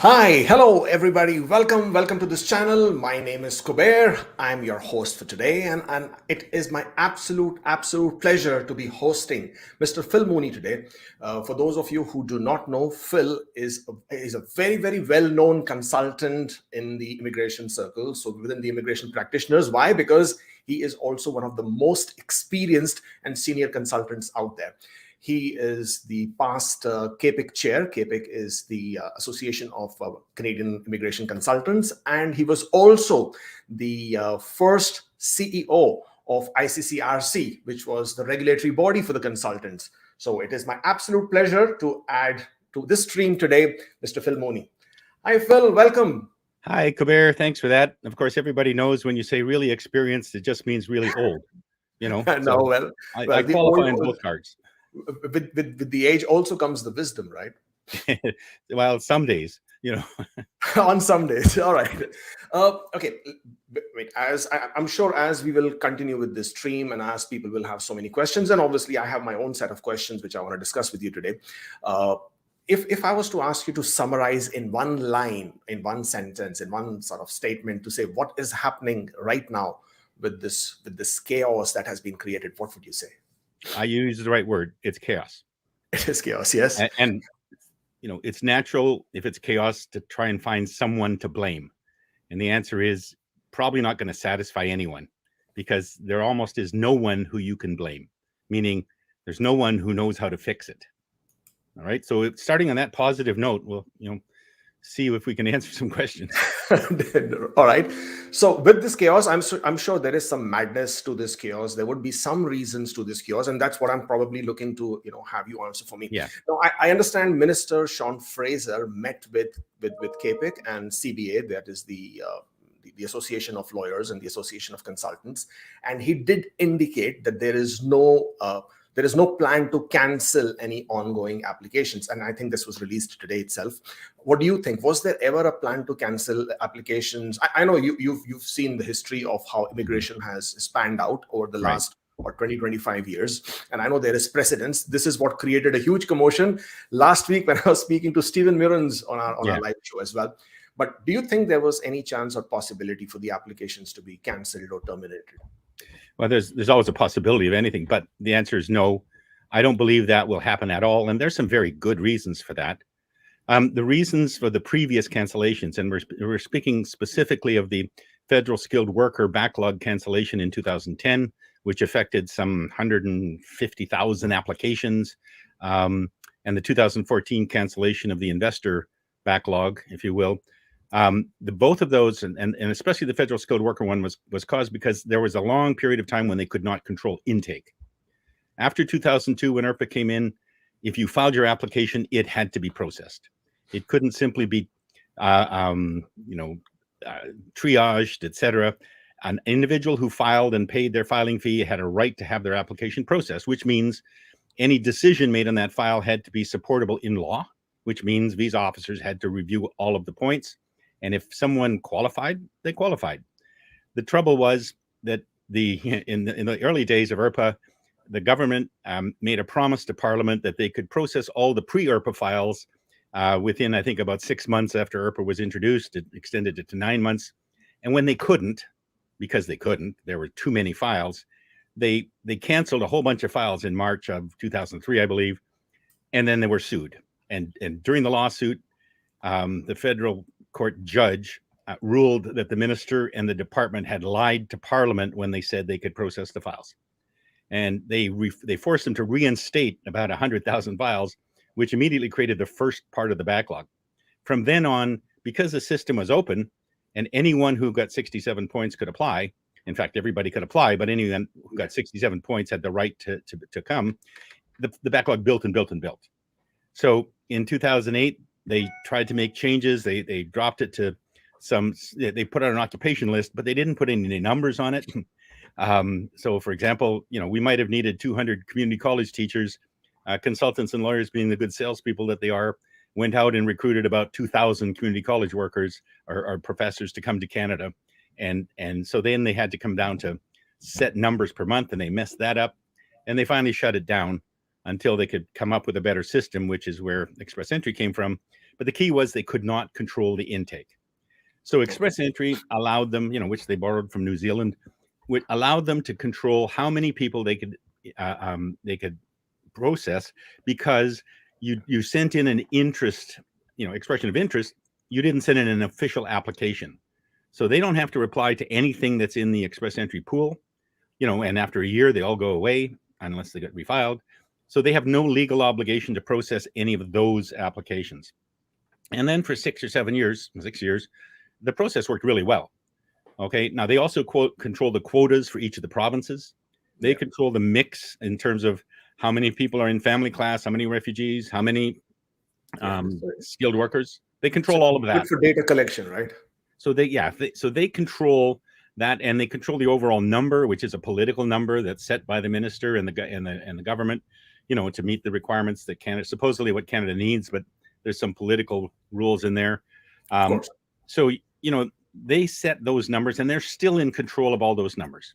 Hi, hello everybody. Welcome to this channel. My name is COPR. I'm your host for today, and it is my absolute pleasure to be hosting Mr. Phil Mooney today. For those of you who do not know, Phil is a very well-known consultant in the immigration circle. So within the immigration practitioners, why? Because he is also one of the most experienced and senior consultants out there. He is the past CAPIC chair. CAPIC is the Association of Canadian Immigration Consultants, and he was also the first CEO of ICCRC, which was the regulatory body for the consultants. So it is my absolute pleasure to add to this stream today, Mr. Phil Mooney. Hi, Phil. Welcome. Hi, Kabir. Thanks for that. Of course, everybody knows when you say really experienced, it just means really old. No, so well, I qualify on both cards. With the age also comes the wisdom, right? Well, some days, On some days. All right. Okay. Wait, I'm sure as we will continue with this stream and as people will have so many questions, and obviously I have my own set of questions which I want to discuss with you today. If I was to ask you to summarize in one line, in one sentence, in one sort of statement to say what is happening right now with this chaos that has been created, what would you say? I use the right word. It's chaos. It is chaos, yes. And it's natural if it's chaos to try and find someone to blame. And the answer is probably not going to satisfy anyone because there almost is no one who you can blame, meaning there's no one who knows how to fix it. All right. So starting on that positive note, we'll, see if we can answer some questions. All right. So with this chaos, I'm sure there is some madness to this chaos. There would be some reasons to this chaos, and that's what I'm probably looking to have you answer for me. Yeah. Now, I understand Minister Sean Fraser met with CAPIC and CBA, that is the Association of Lawyers and the Association of Consultants, and he did indicate that there is no plan to cancel any ongoing applications. And I think this was released today itself. What do you think? Was there ever a plan to cancel applications? I know you've seen the history of how immigration has spanned out over the last 20-25 years. And I know there is precedence. This is what created a huge commotion last week when I was speaking to Stephen Murans on our live show as well. But do you think there was any chance or possibility for the applications to be canceled or terminated? Well, there's always a possibility of anything, but the answer is no. I don't believe that will happen at all. And there's some very good reasons for that. The reasons for the previous cancellations, and we're speaking specifically of the federal skilled worker backlog cancellation in 2010, which affected some 150,000 applications, and the 2014 cancellation of the investor backlog, if you will. Both of those, and especially the federal skilled worker one, was caused because there was a long period of time when they could not control intake. After 2002, when IRPA came in, if you filed your application, it had to be processed. It couldn't simply be, triaged, etc. An individual who filed and paid their filing fee had a right to have their application processed, which means any decision made on that file had to be supportable in law, which means visa officers had to review all of the points. And if someone qualified, they qualified. The trouble was that in the early days of IRPA, the government made a promise to Parliament that they could process all the pre-IRPA files within, I think, about 6 months after IRPA was introduced. It extended it to 9 months. And when they couldn't, because they couldn't, there were too many files, they canceled a whole bunch of files in March of 2003, I believe, and then they were sued. And during the lawsuit, the federal court judge ruled that the minister and the department had lied to Parliament when they said they could process the files. And they forced them to reinstate about 100,000 files, which immediately created the first part of the backlog. From then on, because the system was open and anyone who got 67 points could apply, in fact, everybody could apply, but anyone who got 67 points had the right to come, the backlog built and built and built. So in 2008, they tried to make changes. They dropped it to they put out an occupation list, but they didn't put any numbers on it. So for example, we might have needed 200 community college teachers. Consultants and lawyers, being the good salespeople that they are, went out and recruited about 2,000 community college workers or professors to come to Canada. And so then they had to come down to set numbers per month, and they messed that up. And they finally shut it down until they could come up with a better system, which is where Express Entry came from. But the key was they could not control the intake. So express entry allowed them, which they borrowed from New Zealand, which allowed them to control how many people they could process, because you sent in an interest, expression of interest. You didn't send in an official application, so they don't have to reply to anything that's in the express entry pool, and after a year they all go away unless they get refiled. So they have no legal obligation to process any of those applications. And then for 6 years, the process worked really well. Okay, now they also control the quotas for each of the provinces. They control the mix in terms of how many people are in family class, how many refugees, how many skilled workers. They control all of that. Good for data collection, right? So they control that, and they control the overall number, which is a political number that's set by the minister and the government, to meet the requirements that Canada, supposedly what Canada needs, but there's some political rules in there. So they set those numbers, and they're still in control of all those numbers.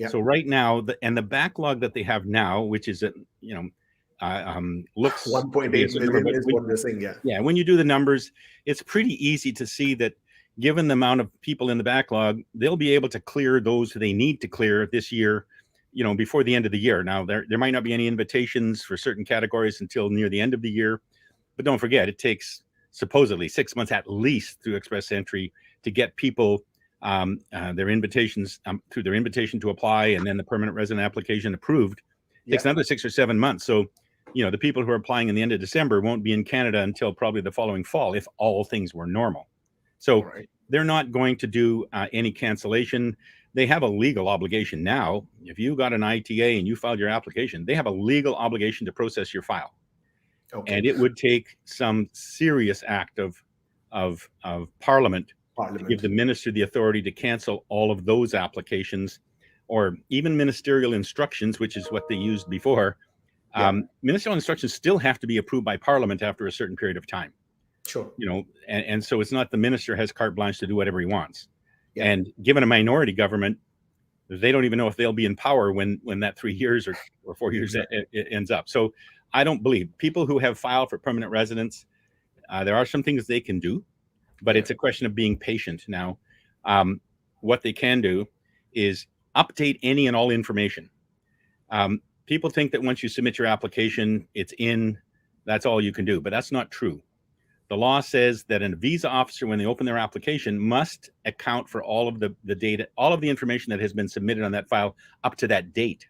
So right now, the backlog that they have now, which is looks 1.8 million is what they're saying. Yeah, when you do the numbers, it's pretty easy to see that given the amount of people in the backlog, they'll be able to clear those who they need to clear this year, before the end of the year. Now, there might not be any invitations for certain categories until near the end of the year, but don't forget, it takes supposedly 6 months at least through express entry to get people their invitations through their invitation to apply, and then the permanent resident application approved. It takes another 6 or 7 months. So, the people who are applying in the end of December won't be in Canada until probably the following fall, if all things were normal. So they're not going to do any cancellation. They have a legal obligation now. If you got an ITA and you filed your application, they have a legal obligation to process your file. And it would take some serious act of Parliament to give the minister the authority to cancel all of those applications, or even ministerial instructions, which is what they used before. Ministerial instructions still have to be approved by Parliament after a certain period of time. And so it's not the minister has carte blanche to do whatever he wants. And given a minority government, they don't even know if they'll be in power when that 3 years or 4 years it ends up. So I don't believe people who have filed for permanent residence, there are some things they can do, but it's a question of being patient. Now, what they can do is update any and all information. People think that once you submit your application, it's in, that's all you can do, but that's not true. The law says that a visa officer, when they open their application, must account for all of the data, all of the information that has been submitted on that file up to that date.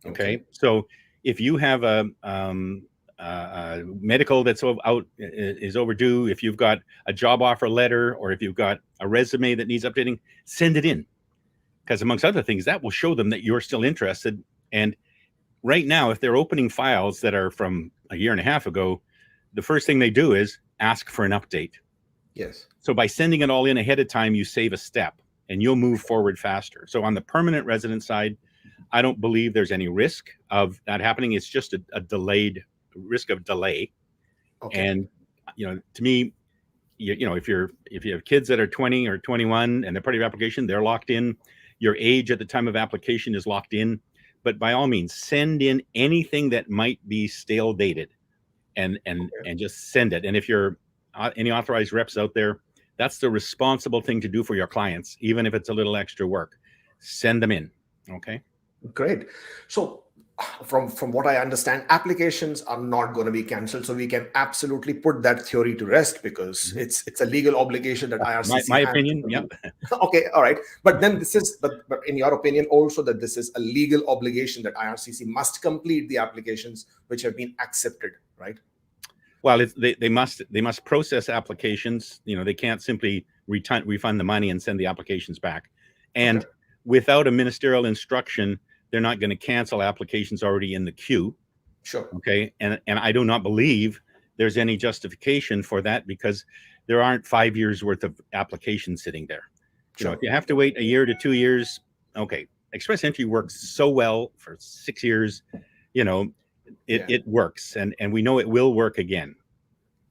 Okay. So if you have a medical that's is overdue, if you've got a job offer letter, or if you've got a resume that needs updating, send it in, because amongst other things, that will show them that you're still interested. And right now, if they're opening files that are from a year and a half ago, the first thing they do is ask for an update. So by sending it all in ahead of time, you save a step and you'll move forward faster. So on the permanent resident side, I don't believe there's any risk of that happening. It's just a delayed risk of delay. And, to me, if you have kids that are 20 or 21 and they're part of your application, they're locked in. Your age at the time of application is locked in. But by all means, send in anything that might be stale dated, and just send it. And if you're any authorized reps out there, that's the responsible thing to do for your clients, even if it's a little extra work. Send them in. Okay. Great. So from what I understand, applications are not going to be canceled. So we can absolutely put that theory to rest, because it's a legal obligation that IRCC my opinion. Yeah. Okay. All right. But then but in your opinion also, that this is a legal obligation that IRCC must complete the applications which have been accepted, right? Well, they must process applications. They can't simply refund the money and send the applications back. And without a ministerial instruction, they're not going to cancel applications already in the queue. Okay. And I do not believe there's any justification for that, because there aren't 5 years worth of applications sitting there. If you have to wait a year to 2 years, okay. Express entry works so well for 6 years, it works, and we know it will work again.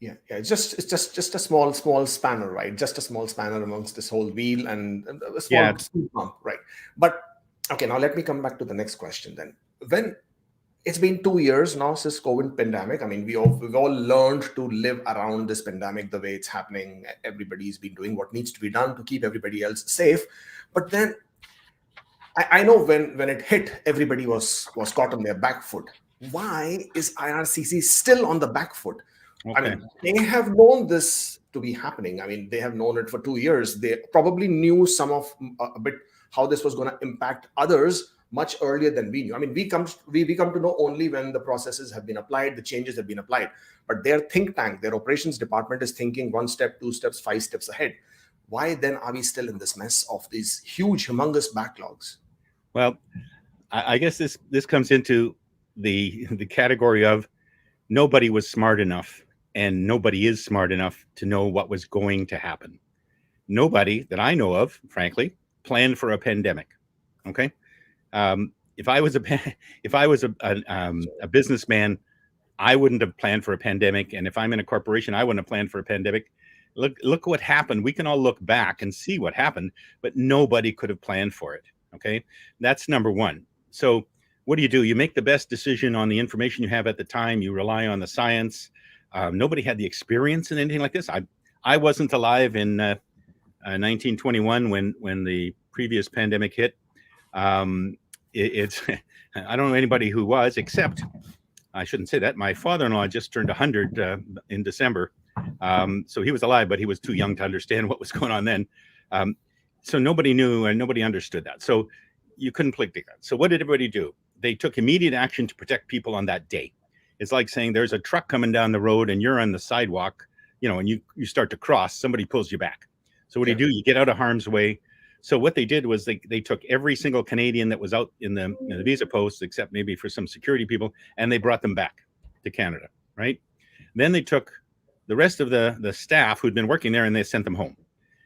It's just a small spanner, right? Just a small spanner amongst this whole wheel, and a small speed bump, right? But okay, now let me come back to the next question then. it's been 2 years now since COVID pandemic. I mean, we've all learned to live around this pandemic the way it's happening. Everybody's been doing what needs to be done to keep everybody else safe. But then I know when it hit, everybody was caught on their back foot. Why is IRCC still on the back foot? I Okay. mean, they have known this to be happening. I mean, they have known it for 2 years. They probably knew some of a bit how this was going to impact others much earlier than we knew. I mean, we come to know only when the processes have been applied, the changes have been applied. But their think tank, their operations department is thinking one step, two steps, 5 steps ahead. Why then are we still in this mess of these huge, humongous backlogs? Well, I guess this comes into the category of nobody was smart enough, and nobody is smart enough to know what was going to happen. Nobody that I know of, frankly, planned for a pandemic. Okay, if I was a businessman, I wouldn't have planned for a pandemic, and if I'm in a corporation, I wouldn't have planned for a pandemic. Look what happened. We can all look back and see what happened, but nobody could have planned for it. Okay, that's number one. So what do? You make the best decision on the information you have at the time. You rely on the science. Nobody had the experience in anything like this. I wasn't alive in 1921 when the previous pandemic hit. It's I don't know anybody who was, except I shouldn't say that. My father-in-law just turned 100 in December, so he was alive, but he was too young to understand what was going on then. So nobody knew and nobody understood that. So you couldn't predict that. So what did everybody do? They took immediate action to protect people on that day. It's like saying there's a truck coming down the road and you're on the sidewalk, and you start to cross, somebody pulls you back. So what do? You get out of harm's way. So what they did was they took every single Canadian that was out in the visa posts, except maybe for some security people, and they brought them back to Canada, right? Then they took the rest of the staff who'd been working there and they sent them home.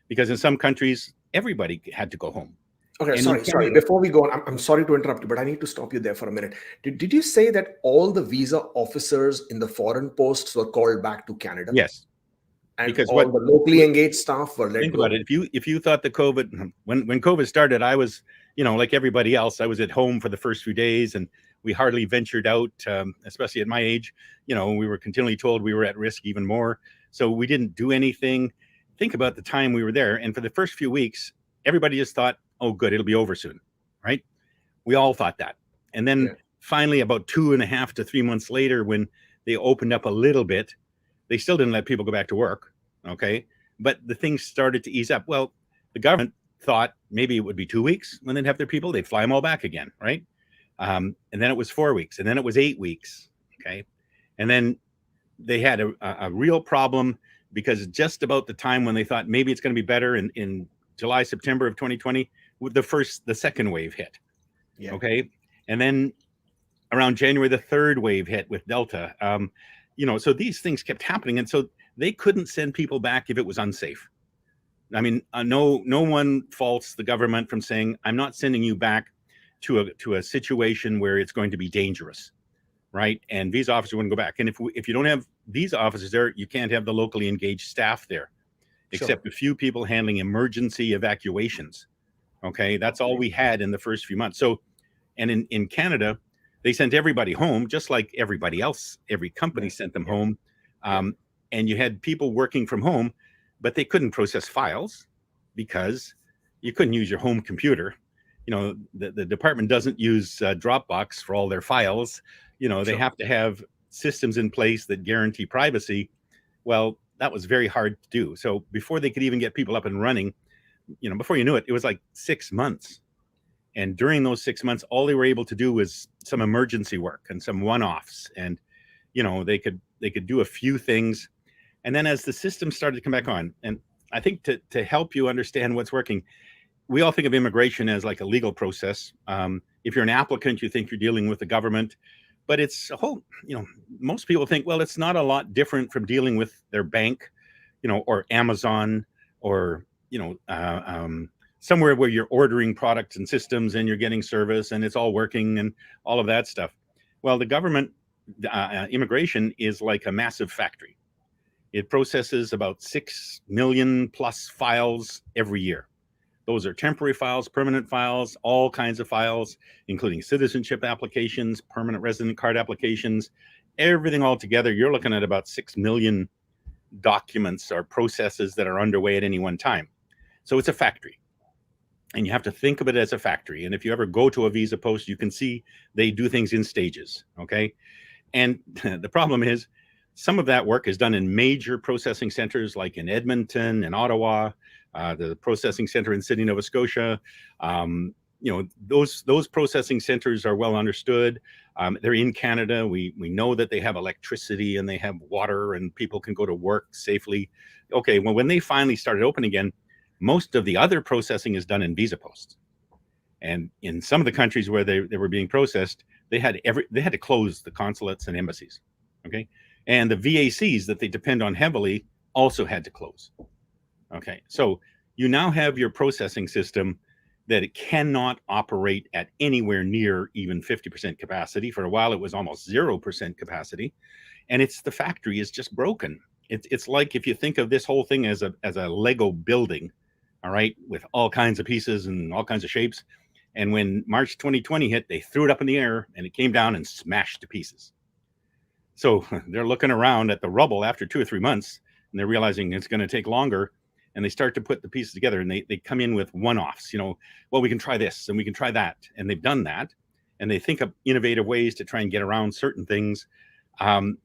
Because in some countries, everybody had to go home. Okay, sorry. Before we go on, I'm sorry to interrupt you, but I need to stop you there for a minute. Did you say that all the visa officers in the foreign posts were called back to Canada? Yes. And because all the locally engaged staff were let go? Think about it. If you thought the COVID, when COVID started, I was, like everybody else, I was at home for the first few days, and we hardly ventured out, especially at my age. We were continually told we were at risk even more. So we didn't do anything. Think about the time we were there. And for the first few weeks, everybody just thought, oh, good, it'll be over soon, right? We all thought that. And then finally, about 2.5 to 3 months later, when they opened up a little bit, they still didn't let people go back to work, okay? But the things started to ease up. Well, the government thought maybe it would be 2 weeks when they'd have their people. They'd fly them all back again, right? And then it was 4 weeks, and then it was 8 weeks, okay? And then they had a real problem, because just about the time when they thought maybe it's going to be better in July, September of 2020, the second wave hit. Okay. And then around January, the third wave hit with Delta. So these things kept happening. And so they couldn't send people back if it was unsafe. I mean, no one faults the government from saying, I'm not sending you back to a situation where it's going to be dangerous. Right. And visa officers wouldn't go back. And if you don't have visa officers there, you can't have the locally engaged staff there, except a few people handling emergency evacuations. Okay. That's all we had in the first few months. So, and in Canada, they sent everybody home, just like everybody else. Every company sent them home. And you had people working from home, but they couldn't process files because you couldn't use your home computer. The department doesn't use Dropbox for all their files. They have to have systems in place that guarantee privacy. Well, that was very hard to do. So before they could even get people up and running, before you knew it, it was like 6 months. And during those 6 months, all they were able to do was some emergency work and some one-offs. And, they could do a few things. And then as the system started to come back on, and I think to help you understand what's working, we all think of immigration as like a legal process. If you're an applicant, you think you're dealing with the government. But it's a whole, most people think, well, it's not a lot different from dealing with their bank, or Amazon, or, somewhere where you're ordering products and systems and you're getting service and it's all working and all of that stuff. Well, the government immigration is like a massive factory. It processes about 6 million plus files every year. Those are temporary files, permanent files, all kinds of files, including citizenship applications, permanent resident card applications, everything all together. You're looking at about 6 million documents or processes that are underway at any one time. So it's a factory. And you have to think of it as a factory. And if you ever go to a visa post, you can see they do things in stages, okay? And the problem is some of that work is done in major processing centers like in Edmonton and Ottawa, the processing center in Sydney, Nova Scotia. Those processing centers are well understood. They're in Canada. We know that they have electricity and they have water and people can go to work safely. Okay, well, when they finally started open again, most of the other processing is done in visa posts. And in some of the countries where they were being processed, they had to close the consulates and embassies. Okay. And the VACs that they depend on heavily also had to close. Okay. So you now have your processing system that it cannot operate at anywhere near even 50% capacity. For a while, it was almost 0% capacity. And the factory is just broken. It's like if you think of this whole thing as a Lego building, all right, with all kinds of pieces and all kinds of shapes. And when March 2020 hit, they threw it up in the air and it came down and smashed to pieces. So they're looking around at the rubble after 2 or 3 months and they're realizing it's going to take longer. And they start to put the pieces together and they come in with one-offs, well, we can try this and we can try that. And they've done that. And they think of innovative ways to try and get around certain things. And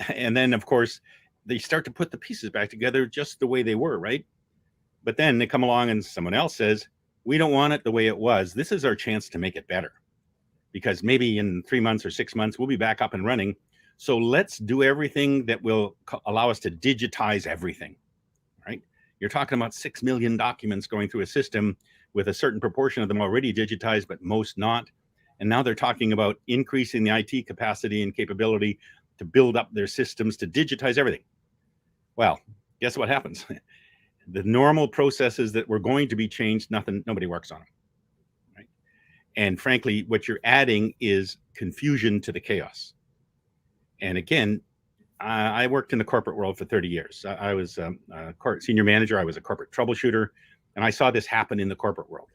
then, of course, they start to put the pieces back together just the way they were, right? But then they come along and someone else says, we don't want it the way it was. This is our chance to make it better. Because maybe in 3 months or 6 months, we'll be back up and running. So let's do everything that will allow us to digitize everything, right? You're talking about 6 million documents going through a system with a certain proportion of them already digitized, but most not. And now they're talking about increasing the IT capacity and capability to build up their systems to digitize everything. Well, guess what happens? The normal processes that were going to be changed, nobody works on them, right? And frankly, what you're adding is confusion to the chaos. And again, I worked in the corporate world for 30 years. I was a senior manager. I was a corporate troubleshooter, and I saw this happen in the corporate world.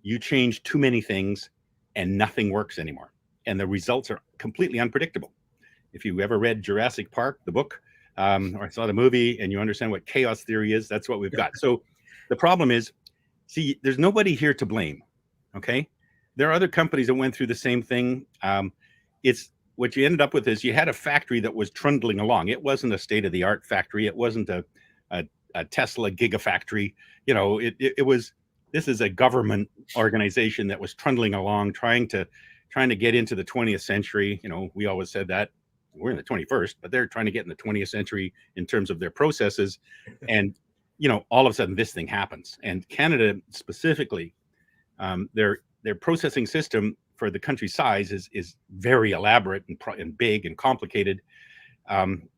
You change too many things and nothing works anymore. And the results are completely unpredictable. If you ever read Jurassic Park, the book, or saw the movie and you understand what chaos theory is, that's what we've got. So the problem is, see, there's nobody here to blame, okay? There are other companies that went through the same thing. What you ended up with is you had a factory that was trundling along. It wasn't a state-of-the-art factory. It wasn't a Tesla gigafactory. This is a government organization that was trundling along, trying to get into the 20th century. We always said that we're in the 21st, but they're trying to get in the 20th century in terms of their processes. And, all of a sudden this thing happens. And Canada specifically, their processing system for the country size is very elaborate and big and complicated.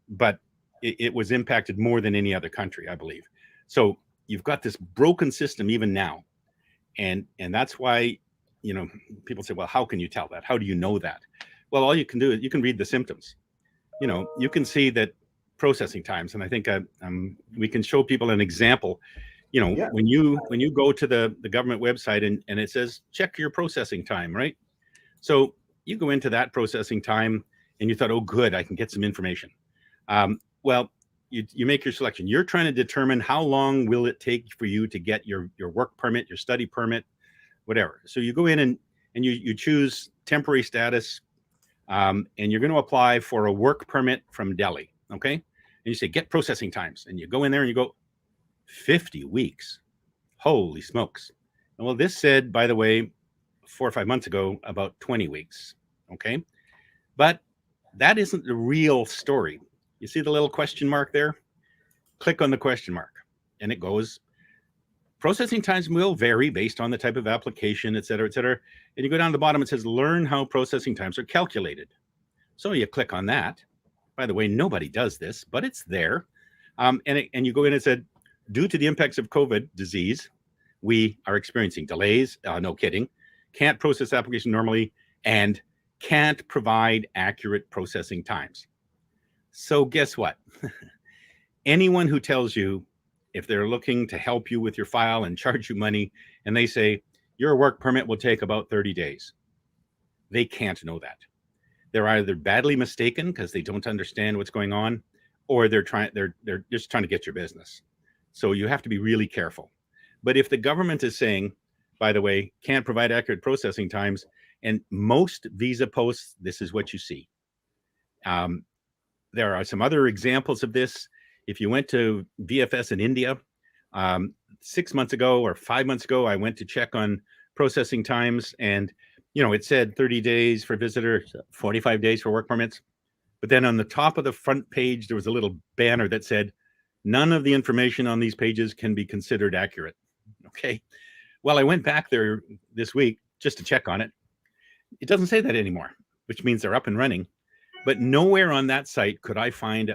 But it was impacted more than any other country, I believe. So you've got this broken system even now. And that's why, people say, well, how can you tell that? How do you know that? Well, all you can do is you can read the symptoms. You can see that processing times. And I think we can show people an example. When you go to the government website and it says, check your processing time, right? So you go into that processing time and you thought, oh, good, I can get some information. Well, you make your selection. You're trying to determine how long will it take for you to get your work permit, your study permit, whatever. So you go in and you choose temporary status, and you're going to apply for a work permit from Delhi, okay? And you say, get processing times. And you go in there and you go, 50 weeks. Holy smokes. And well, this said, by the way, 4 or 5 months ago, about 20 weeks, okay? But that isn't the real story. You see the little question mark there? Click on the question mark, and it goes, processing times will vary based on the type of application, et cetera, et cetera. And you go down to the bottom, it says, learn how processing times are calculated. So you click on that. By the way, nobody does this, but it's there. And you go in and said, due to the impacts of COVID disease, we are experiencing delays, no kidding, can't process application normally, and can't provide accurate processing times. So guess what? Anyone who tells you if they're looking to help you with your file and charge you money, and they say your work permit will take about 30 days, they can't know that. They're either badly mistaken because they don't understand what's going on, or they're just trying to get your business. So you have to be really careful. But if the government is saying, by the way, can't provide accurate processing times, and most visa posts, this is what you see. There are some other examples of this. If you went to VFS in India 6 months ago or 5 months ago, I went to check on processing times, and it said 30 days for visitors, 45 days for work permits. But then on the top of the front page, there was a little banner that said, none of the information on these pages can be considered accurate. Okay. Well, I went back there this week just to check on it. It doesn't say that anymore, which means they're up and running. But nowhere on that site could I find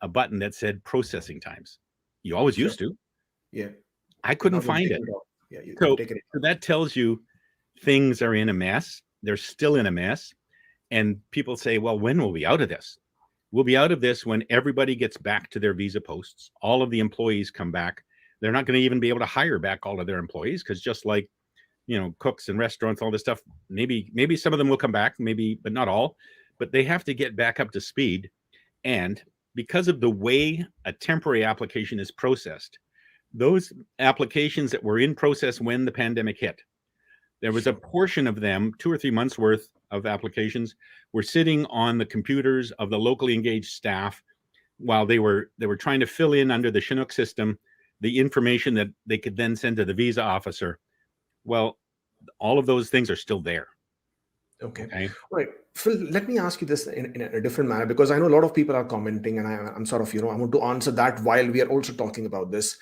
a button that said processing times. You always used to. Yeah. I couldn't find it. Yeah, so that tells you things are in a mess. They're still in a mess. And people say, well, when will we be out of this? We'll be out of this when everybody gets back to their visa posts. All of the employees come back. They're not going to even be able to hire back all of their employees, because just like, cooks and restaurants, all this stuff, maybe some of them will come back, maybe, but not all. But they have to get back up to speed. And because of the way a temporary application is processed, those applications that were in process when the pandemic hit, there was a portion of them, 2 or 3 months worth of applications, were sitting on the computers of the locally engaged staff while they were trying to fill in under the Chinook system the information that they could then send to the visa officer. Well, all of those things are still there. Okay. All right. Phil, let me ask you this in a different manner, because I know a lot of people are commenting, and I'm sort of, I want to answer that while we are also talking about this.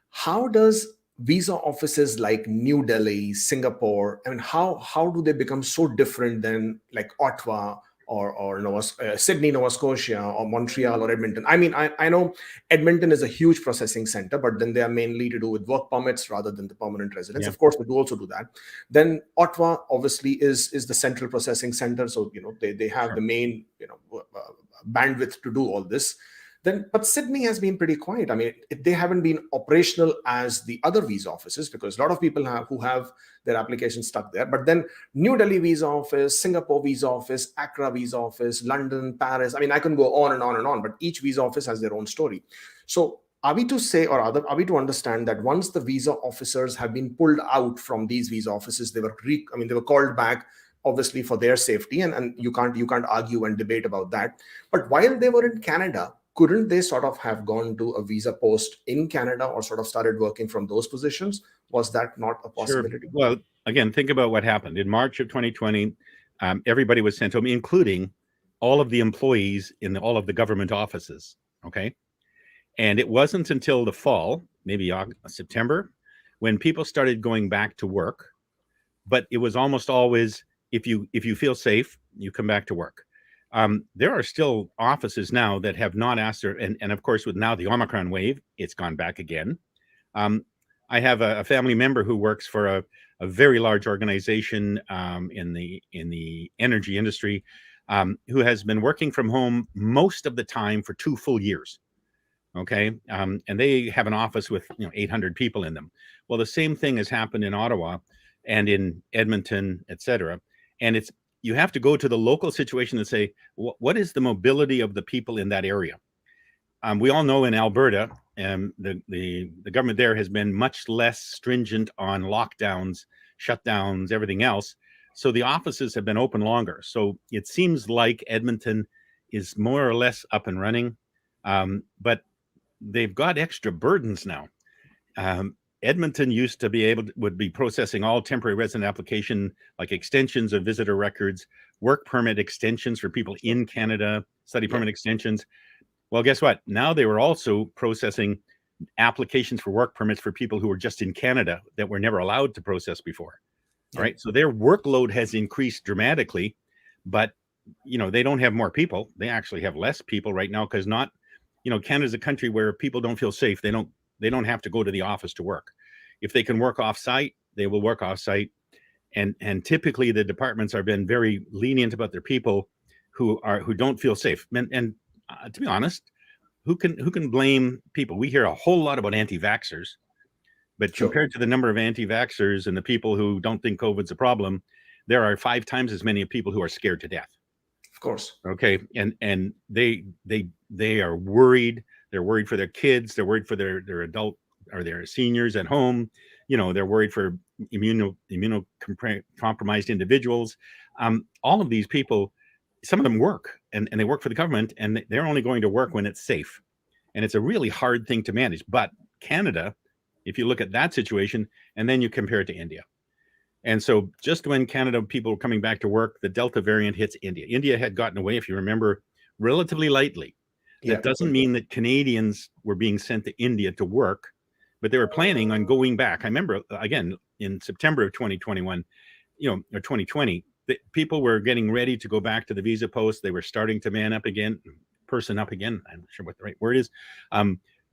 How does visa offices like New Delhi, Singapore, I mean, how do they become so different than like Ottawa or Sydney, Nova Scotia, or Montreal or Edmonton? I mean, I know Edmonton is a huge processing center, but then they are mainly to do with work permits rather than the permanent residents. Yeah. Of course, we do also do that. Then Ottawa obviously is the central processing center, so they have Sure. the main bandwidth to do all this. But Sydney has been pretty quiet. I mean, they haven't been operational as the other visa offices, because a lot of people who have their applications stuck there. But then New Delhi visa office, Singapore visa office, Accra visa office, London, Paris. I mean, I can go on and on and on, but each visa office has their own story. So are we to say, or are we to understand that once the visa officers have been pulled out from these visa offices, they were called back, obviously for their safety, and you can't argue and debate about that. But while they were in Canada, couldn't they sort of have gone to a visa post in Canada or sort of started working from those positions? Was that not a possibility? Sure. Well, again, think about what happened. In March of 2020, everybody was sent home, including all of the employees in all of the government offices, okay? And it wasn't until the fall, maybe September, when people started going back to work. But it was almost always, if you feel safe, you come back to work. There are still offices now that have not asked her, and of course, with now the Omicron wave, it's gone back again. I have a family member who works for a very large organization in the energy industry, who has been working from home most of the time for 2 full years. Okay, and they have an office with 800 people in them. Well, the same thing has happened in Ottawa and in Edmonton, etc. And you have to go to the local situation and say, what is the mobility of the people in that area? We all know in Alberta, the government there has been much less stringent on lockdowns, shutdowns, everything else. So the offices have been open longer. So it seems like Edmonton is more or less up and running, but they've got extra burdens now. Edmonton used to would be processing all temporary resident application, like extensions of visitor records, work permit extensions for people in Canada, study permit extensions. Well, guess what? Now they were also processing applications for work permits for people who were just in Canada that were never allowed to process before. All right. So their workload has increased dramatically, but they don't have more people. They actually have less people right now, because Canada's a country where people don't feel safe. They don't have to go to the office to work. If they can work off-site, they will work off-site. And typically the departments have been very lenient about their people who don't feel safe. And to be honest, who can blame people? We hear a whole lot about anti-vaxxers, but Sure. compared to the number of anti-vaxxers and the people who don't think COVID's a problem, there are 5 times as many people who are scared to death. Of course. Okay, and they are worried. They're worried for their kids. They're worried for their adult or their seniors at home. They're worried for immunocompromised individuals. All of these people, some of them work and they work for the government, and they're only going to work when it's safe. And it's a really hard thing to manage. But Canada, if you look at that situation and then you compare it to India. And so just when Canada people were coming back to work, the Delta variant hits India. India had gotten away, if you remember, relatively lightly. That doesn't mean that Canadians were being sent to India to work, but they were planning on going back. I remember, again, in September of 2021, or 2020, people were getting ready to go back to the visa post. They were starting to man up again, person up again. I'm not sure what the right word is.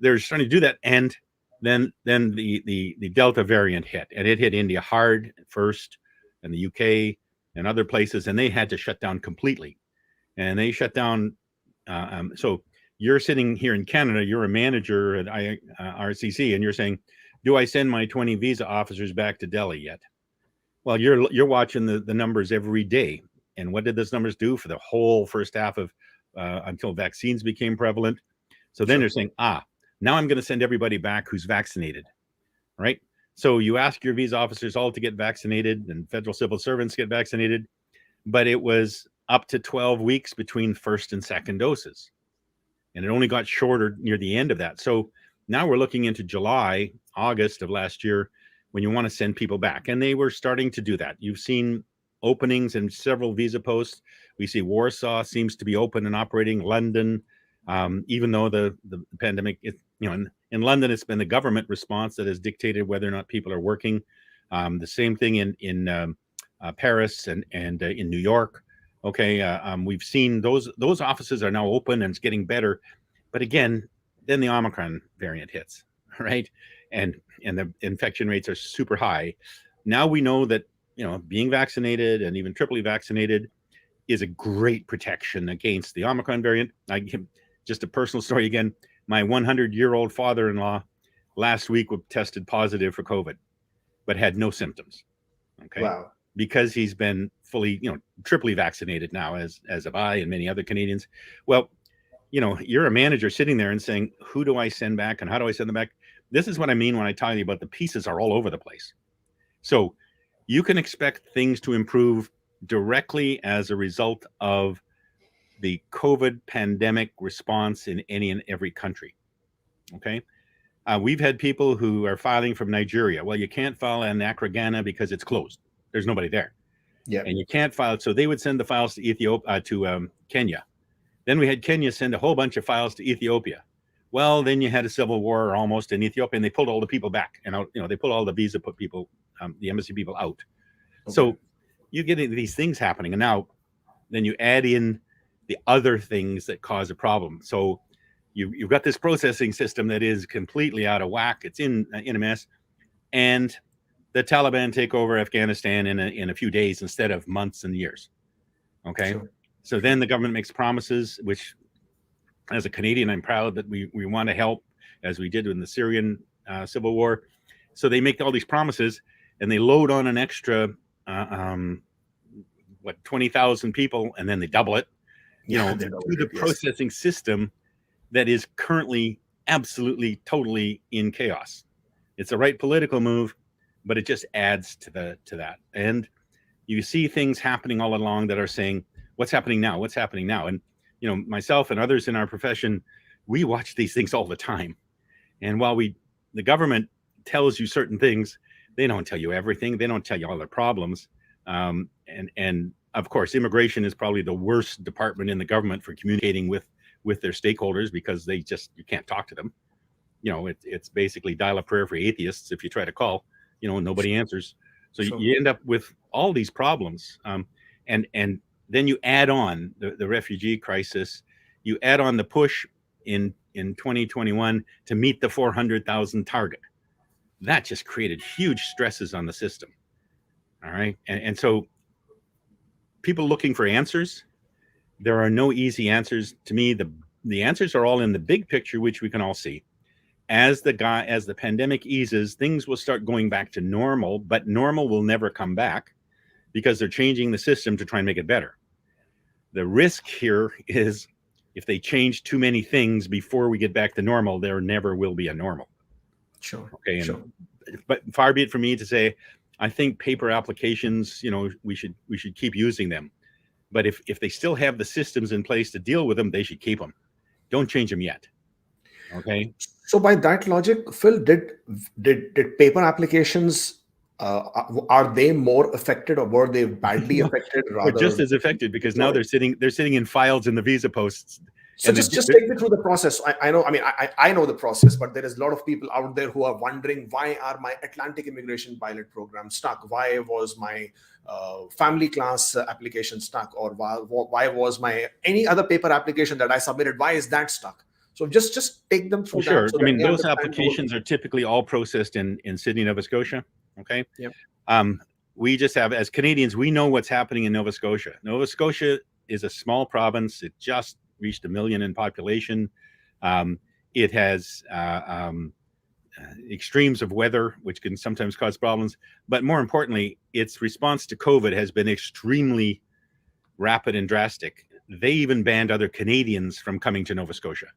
They're starting to do that. And then the Delta variant hit, and it hit India hard at first, and the UK and other places, and they had to shut down completely. And they shut down. So you're sitting here in Canada, you're a manager at IRCC, and you're saying, do I send my 20 visa officers back to Delhi yet? Well, you're watching the numbers every day. And what did those numbers do for the whole first half of until vaccines became prevalent? So then they're saying, now I'm going to send everybody back who's vaccinated, right? So you ask your visa officers all to get vaccinated, and federal civil servants get vaccinated, but it was up to 12 weeks between first and second doses. And it only got shorter near the end of that. So now we're looking into July, August of last year, when you want to send people back. And they were starting to do that. You've seen openings in several visa posts. We see Warsaw seems to be open and operating, London, even though the pandemic is, in London, it's been the government response that has dictated whether or not people are working. The same thing in Paris and in New York. Okay, we've seen those offices are now open and it's getting better, but again, then the Omicron variant hits, right? And the infection rates are super high. Now we know that being vaccinated and even triply vaccinated is a great protection against the Omicron variant. I give just a personal story again. My 100-year-old father-in-law last week tested positive for COVID, but had no symptoms. Okay. Wow. Because he's been fully, triply vaccinated now, as have I and many other Canadians. Well, you're a manager sitting there and saying, who do I send back and how do I send them back? This is what I mean when I tell you about the pieces are all over the place. So you can expect things to improve directly as a result of the COVID pandemic response in any and every country. Okay. We've had people who are filing from Nigeria. Well, you can't file in Accra, Ghana because it's closed. There's nobody there. Yeah. And you can't file. So they would send the files to Ethiopia, to Kenya. Then we had Kenya send a whole bunch of files to Ethiopia. Well, then you had a civil war almost in Ethiopia, and they pulled all the people back. And they pulled all the visa people, the embassy people out. Okay. So you get into these things happening, and now then you add in the other things that cause a problem. So you've got this processing system that is completely out of whack. It's in a mess, and the Taliban take over Afghanistan in a few days instead of months and years. Okay. Sure. So then the government makes promises, which as a Canadian, I'm proud that we want to help, as we did in the Syrian civil war. So they make all these promises and they load on an extra, 20,000 people, and then they double it, to the processing system that is currently absolutely, totally in chaos. It's the right political move, but it just adds to that. And you see things happening all along that are saying, what's happening now? What's happening now? And, myself and others in our profession, we watch these things all the time. And while the government tells you certain things, they don't tell you everything. They don't tell you all their problems. And of course, immigration is probably the worst department in the government for communicating with their stakeholders, because you can't talk to them. It's basically dial a prayer for atheists. If you try to call, nobody answers. So you end up with all these problems. And then you add on the refugee crisis. You add on the push in 2021 to meet the 400,000 target. That just created huge stresses on the system. All right. And so people looking for answers, there are no easy answers. To me, the the answers are all in the big picture, which we can all see. As the pandemic eases, things will start going back to normal, but normal will never come back because they're changing the system to try and make it better. The risk here is if they change too many things before we get back to normal, there never will be a normal. Sure. Okay. Sure. But far be it from me to say, I think paper applications, we should keep using them. But if they still have the systems in place to deal with them, they should keep them. Don't change them yet. Okay. So by that logic, Phil, did paper applications are they more affected, or were they badly affected? Or just as affected, because now they're sitting in files in the visa posts. So just take me through the process. I know. I mean, I know the process, but there is a lot of people out there who are wondering, why are my Atlantic immigration pilot program stuck? Why was my family class application stuck? Or why was my any other paper application that I submitted? Why is that stuck? So just take them through sure. that. So I mean, those applications are typically all processed in Sydney, Nova Scotia. Okay. Yep. We just have, as Canadians, we know what's happening in Nova Scotia. Nova Scotia is a small province. It just reached 1 million in population. It has extremes of weather, which can sometimes cause problems. But more importantly, its response to COVID has been extremely rapid and drastic. They even banned other Canadians from coming to Nova Scotia.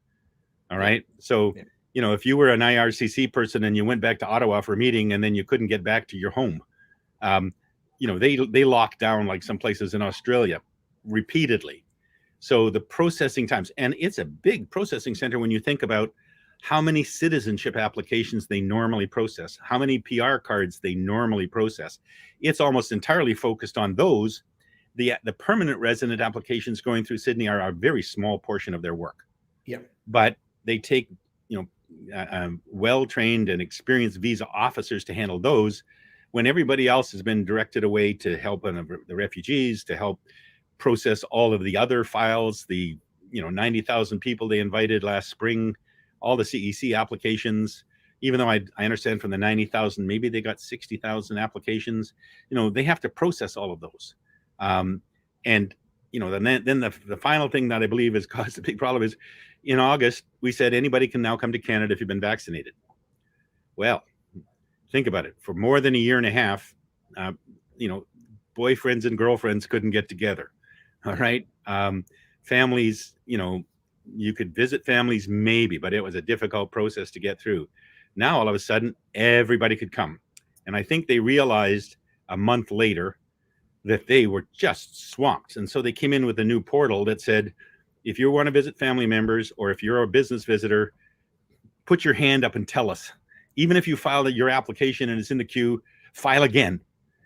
All right. So, if you were an IRCC person and you went back to Ottawa for a meeting and then you couldn't get back to your home, they locked down like some places in Australia repeatedly. So the processing times, and it's a big processing center when you think about how many citizenship applications they normally process, how many PR cards they normally process. It's almost entirely focused on those. The permanent resident applications going through Sydney are a very small portion of their work. Yeah. But they take, well-trained and experienced visa officers to handle those, when everybody else has been directed away to help the refugees, to help process all of the other files, the 90,000 people they invited last spring, all the CEC applications. Even though I understand from the 90,000, maybe they got 60,000 applications. They have to process all of those. And then the final thing that I believe has caused a big problem is, in August, we said anybody can now come to Canada if you've been vaccinated. Well, think about it. For more than a year and a half, boyfriends and girlfriends couldn't get together. All right. Families, you could visit families maybe, but it was a difficult process to get through. Now, all of a sudden, everybody could come. And I think they realized a month later that they were just swamped. And so they came in with a new portal that said, if you want to visit family members, or if you're a business visitor, put your hand up and tell us. Even if you filed your application and it's in the queue, file again.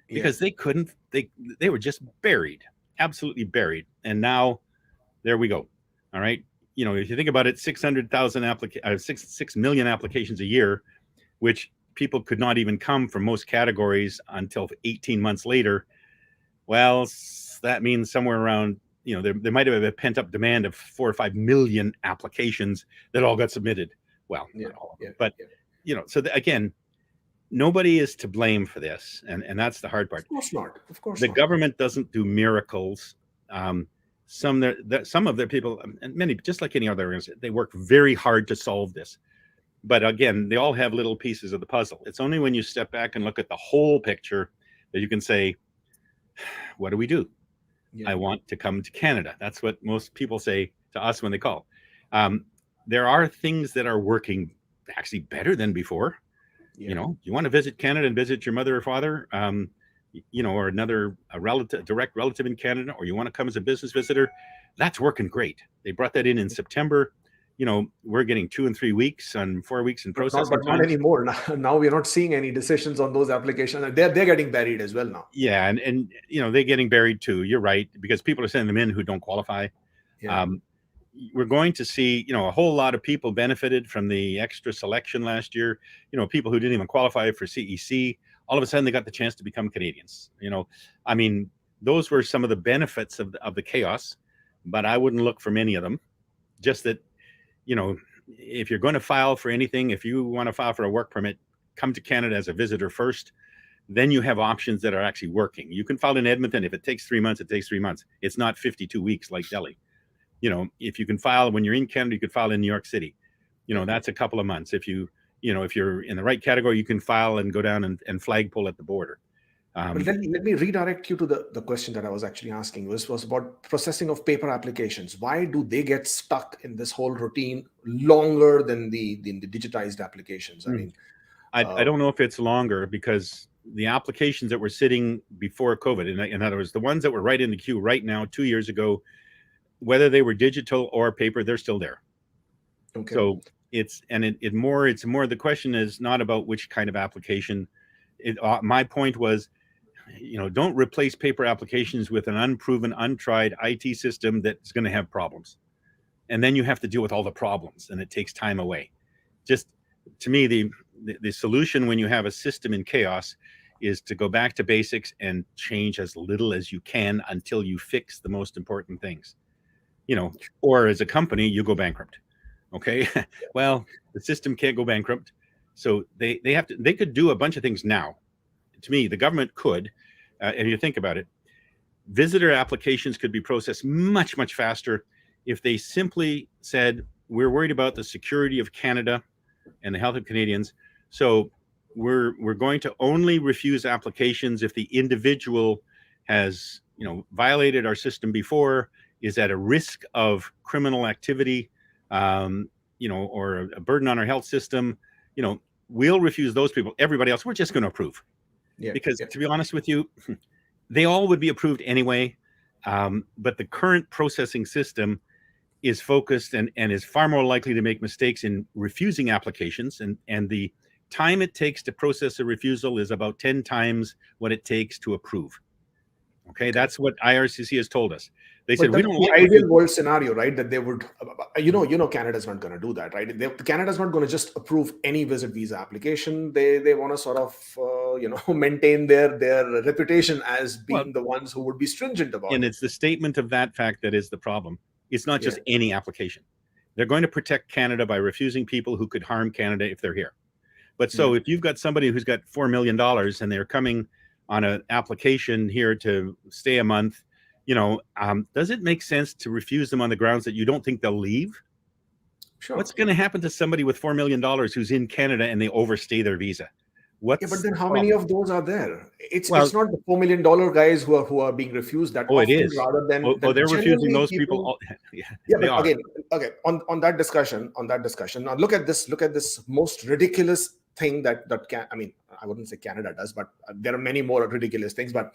Because they couldn't, they were just buried, absolutely buried. And now there we go. All right. If you think about it, 6 million applications a year, which people could not even come from most categories until 18 months later. Well, that means somewhere around, there might have been a pent up demand of 4 or 5 million applications that all got submitted. Well, not all of them, but so again, nobody is to blame for this, and that's the hard part. Of course not. Of course, the government doesn't do miracles. Some of their people, and many, just like any other organization, they work very hard to solve this. But again, they all have little pieces of the puzzle. It's only when you step back and look at the whole picture that you can say, what do we do? I want to come to Canada. That's what most people say to us when they call. There are things that are working actually better than before. You want to visit Canada and visit your mother or father, or a direct relative in Canada, or you want to come as a business visitor, that's working great. They brought that in September. We're getting 2 and 3 weeks and 4 weeks in processing. But not anymore. Now we're not seeing any decisions on those applications. They're getting buried as well now. Yeah, and they're getting buried too. You're right, because people are sending them in who don't qualify. Yeah. We're going to see, a whole lot of people benefited from the extra selection last year. People who didn't even qualify for CEC, all of a sudden they got the chance to become Canadians. Those were some of the benefits of the chaos, but I wouldn't look for many of them. Just that, if you're going to file for anything, if you want to file for a work permit, come to Canada as a visitor first. Then you have options that are actually working. You can file in Edmonton. If it takes 3 months, it takes 3 months. It's not 52 weeks like Delhi. if you can file when you're in Canada, you could file in New York City. That's a couple of months. If you're in the right category, you can file and go down and flagpole at the border. But let me redirect you to the question that I was actually asking. This was about processing of paper applications. Why do they get stuck in this whole routine longer than the digitized applications? I mean, I don't know if it's longer, because the applications that were sitting before COVID, in other words, the ones that were right in the queue right now, 2 years ago, whether they were digital or paper, they're still there. okay. So it's more the question is not about which kind of application. My point was, don't replace paper applications with an unproven, untried IT system that's going to have problems, and then you have to deal with all the problems, and it takes time away. Just to me, the solution when you have a system in chaos is to go back to basics and change as little as you can until you fix the most important things. Or as a company, you go bankrupt. Okay. Well, the system can't go bankrupt. So they could do a bunch of things now. To me, the government could, and you think about it, visitor applications could be processed much, much faster if they simply said, we're worried about the security of Canada and the health of Canadians. So we're going to only refuse applications if the individual has, violated our system before, is at a risk of criminal activity, or a burden on our health system. We'll refuse those people. Everybody else, we're just going to approve. Because to be honest with you, they all would be approved anyway. But the current processing system is focused and is far more likely to make mistakes in refusing applications. And the time it takes to process a refusal is about 10 times what it takes to approve. Okay, that's what IRCC has told us. They said we don't the like ideal world scenario, right? That they would, Canada's not going to do that, right? Canada's not going to just approve any visit visa application. They want to sort of, maintain their reputation as being the ones who would be stringent about it. And it's the statement of that fact that is the problem. It's not just any application. They're going to protect Canada by refusing people who could harm Canada if they're here. But so if you've got somebody who's got $4 million and they're coming on an application here to stay a month, does it make sense to refuse them on the grounds that you don't think they'll leave? Sure. What's going to happen to somebody with $4 million who's in Canada and they overstay their visa? But then how many of those are there? It's not the $4 million guys who are being refused that often, it is. rather than they're refusing those people. But again, okay, on that discussion, now look at this most ridiculous thing that I wouldn't say Canada does, but there are many more ridiculous things. But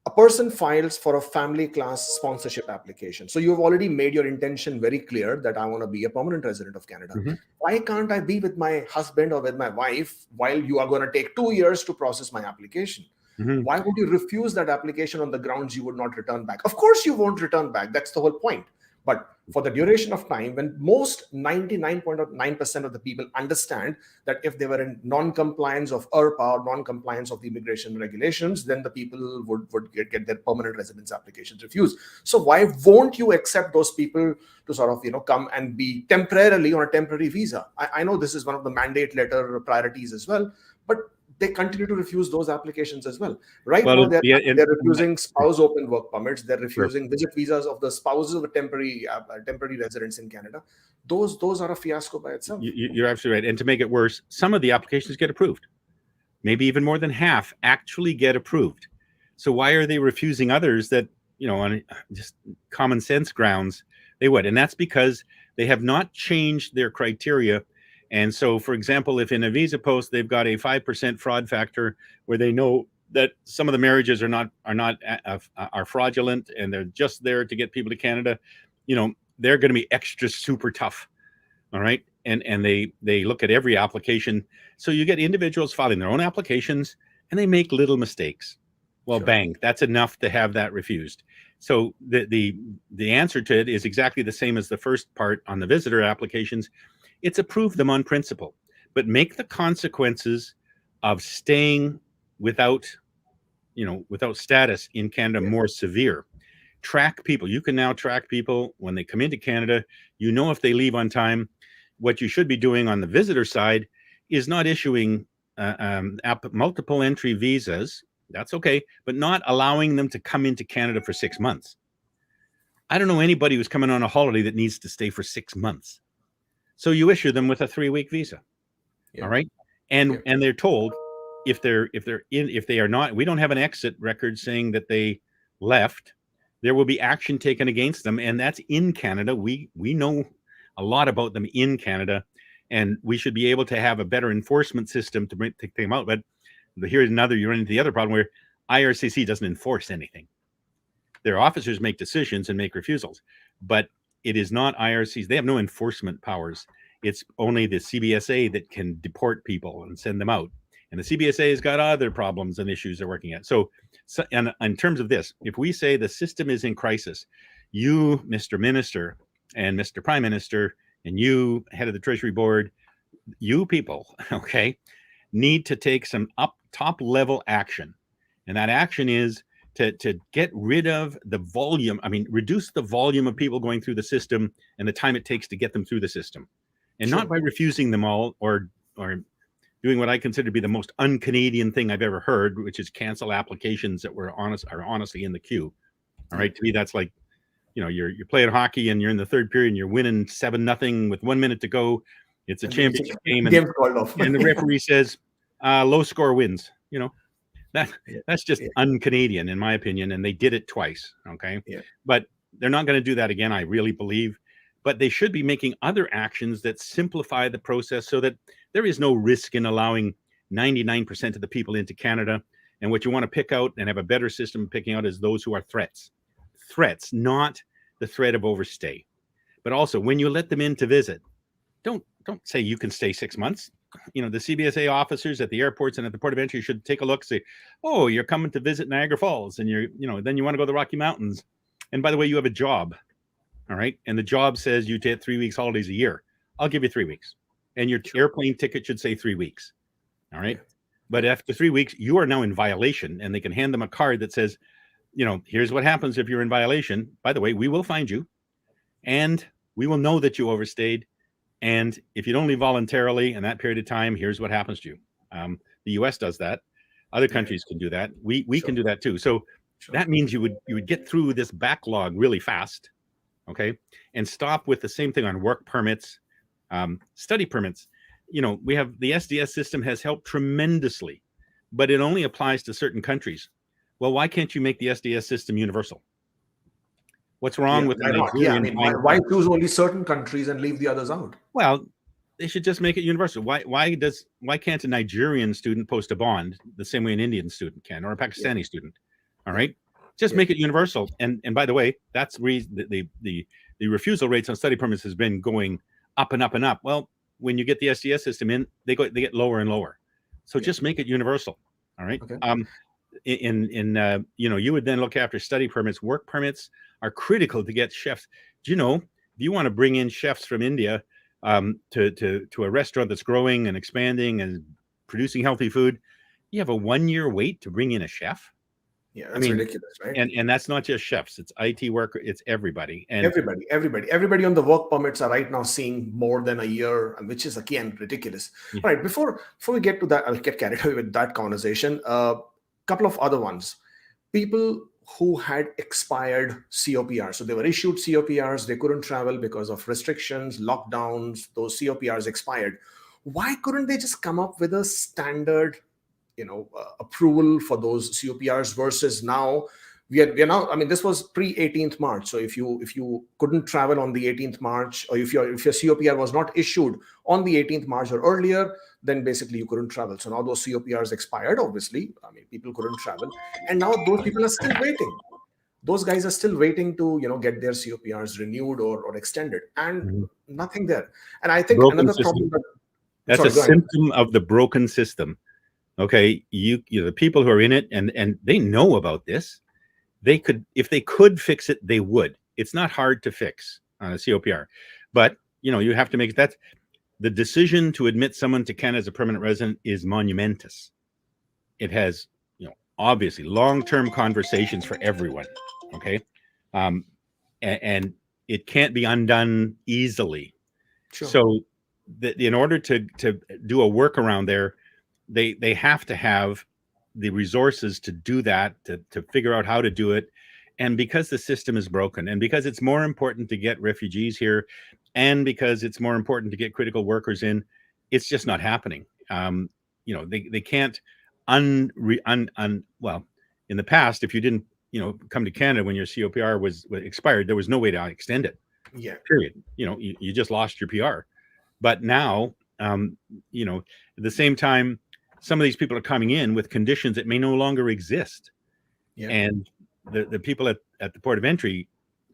a person files for a family class sponsorship application. So you've already made your intention very clear that I want to be a permanent resident of Canada. Mm-hmm. Why can't I be with my husband or with my wife while you are going to take 2 years to process my application? Mm-hmm. Why would you refuse that application on the grounds you would not return back? Of course you won't return back. That's the whole point. But for the duration of time, when most 99.9% of the people understand that if they were in non-compliance of IRPA or non-compliance of the immigration regulations, then the people would get their permanent residence applications refused. So why won't you accept those people to sort of, come and be temporarily on a temporary visa? I know this is one of the mandate letter priorities as well, but they continue to refuse those applications as well. Right now, they're refusing spouse open work permits. They're refusing visit visas of the spouses of the temporary residents in Canada. Those are a fiasco by itself. You're absolutely right. And to make it worse, some of the applications get approved. Maybe even more than half actually get approved. So why are they refusing others that, on just common sense grounds, they would? And that's because they have not changed their criteria. And so, for example, if in a visa post they've got a 5% fraud factor where they know that some of the marriages are fraudulent and they're just there to get people to Canada, they're going to be extra super tough. All right. And they look at every application. So you get individuals filing their own applications and they make little mistakes. Well, bang, that's enough to have that refused. So the answer to it is exactly the same as the first part on the visitor applications. It's approve them on principle, but make the consequences of staying without status in Canada more severe. Track people. You can now track people when they come into Canada. If they leave on time. What you should be doing on the visitor side is not issuing multiple entry visas. That's okay, but not allowing them to come into Canada for 6 months. I don't know anybody who's coming on a holiday that needs to stay for 6 months. So you issue them with a 3-week visa. Yeah. All right. And they're told if they are not, we don't have an exit record saying that they left, there will be action taken against them. And that's in Canada. We know a lot about them in Canada, and we should be able to have a better enforcement system to take them out. But here's another, you run into the other problem where IRCC doesn't enforce anything. Their officers make decisions and make refusals, but it is not IRCs. They have no enforcement powers. It's only the CBSA that can deport people and send them out. And the CBSA has got other problems and issues they're working at. So and in terms of this, if we say the system is in crisis, you, Mr. Minister, and Mr. Prime Minister, and you, head of the Treasury Board, you people, okay, need to take some top level action. And that action is to get rid of the volume. I mean, reduce the volume of people going through the system and the time it takes to get them through the system. And not by refusing them all or doing what I consider to be the most un-Canadian thing I've ever heard, which is cancel applications that are honestly in the queue. All right. To me, that's like, you're playing hockey and you're in the third period and you're winning 7-0 with 1 minute to go. It's a championship game. And the referee says, low score wins. That's just un-Canadian in my opinion. And they did it twice. Okay. Yeah. But they're not going to do that again, I really believe. But they should be making other actions that simplify the process so that there is no risk in allowing 99% of the people into Canada. And what you want to pick out and have a better system picking out is those who are threats, not the threat of overstay. But also when you let them in to visit, don't say you can stay 6 months. The CBSA officers at the airports and at the port of entry should take a look, say, oh, you're coming to visit Niagara Falls and then you want to go to the Rocky Mountains. And by the way, you have a job. All right. And the job says you get 3 weeks holidays a year. I'll give you 3 weeks. And your airplane ticket should say 3 weeks. All right. Yeah. But after 3 weeks, you are now in violation, and they can hand them a card that says, here's what happens if you're in violation. By the way, we will find you and we will know that you overstayed. And if you don't leave voluntarily in that period of time, here's what happens to you. The US does that. Other countries can do that. We can do that too. So that means you would get through this backlog really fast. Okay. And stop with the same thing on work permits, study permits. We have the SDS system has helped tremendously, but it only applies to certain countries. Well, why can't you make the SDS system universal? What's wrong with the why choose only certain countries and leave the others out? Well, they should just make it universal. Why can't a Nigerian student post a bond the same way an Indian student can, or a Pakistani student? All right. Just make it universal. And by the way, that's the refusal rates on study permits has been going up and up and up. Well, when you get the SDS system in, they get lower and lower. So just make it universal. All right. Okay. You would then look after study permits. Work permits are critical to get chefs. Do you know, if you want to bring in chefs from India to a restaurant that's growing and expanding and producing healthy food, you have a 1-year wait to bring in a chef. Yeah, that's ridiculous, right? And that's not just chefs; it's IT worker, it's everybody. And everybody on the work permits are right now seeing more than a year, which is again ridiculous. Yeah. All right, before we get to that, I'll get carried away with that conversation. Couple of other ones. People who had expired COPR, so they were issued COPRs, they couldn't travel because of restrictions, lockdowns. Those COPRs expired. Why couldn't they just come up with a standard approval for those COPRs versus now we are now, this was pre 18th March. So if you couldn't travel on the 18th March, or if your COPR was not issued on the 18th March or earlier, then basically you couldn't travel. So now those COPRs expired, obviously. People couldn't travel. And now those people are still waiting. Those guys are still waiting to, get their COPRs renewed or extended, and nothing there. And I think another problem that's a symptom of the broken system. Okay, the people who are in it and they know about this, if they could fix it, they would. It's not hard to fix on a COPR, but you have to make that. The decision to admit someone to Canada as a permanent resident is monumentous. It has, obviously long-term conversations for everyone. Okay, and it can't be undone easily. Sure. So in order to do a workaround there, they have to have the resources to do that, to figure out how to do it. And because the system is broken, and because it's more important to get refugees here, and because it's more important to get critical workers in, it's just not happening. They can't well, in the past, if you didn't, come to Canada when your COPR was expired, there was no way to extend it. Yeah. Period. You just lost your PR. But now, at the same time, some of these people are coming in with conditions that may no longer exist. Yeah. And the people at the port of entry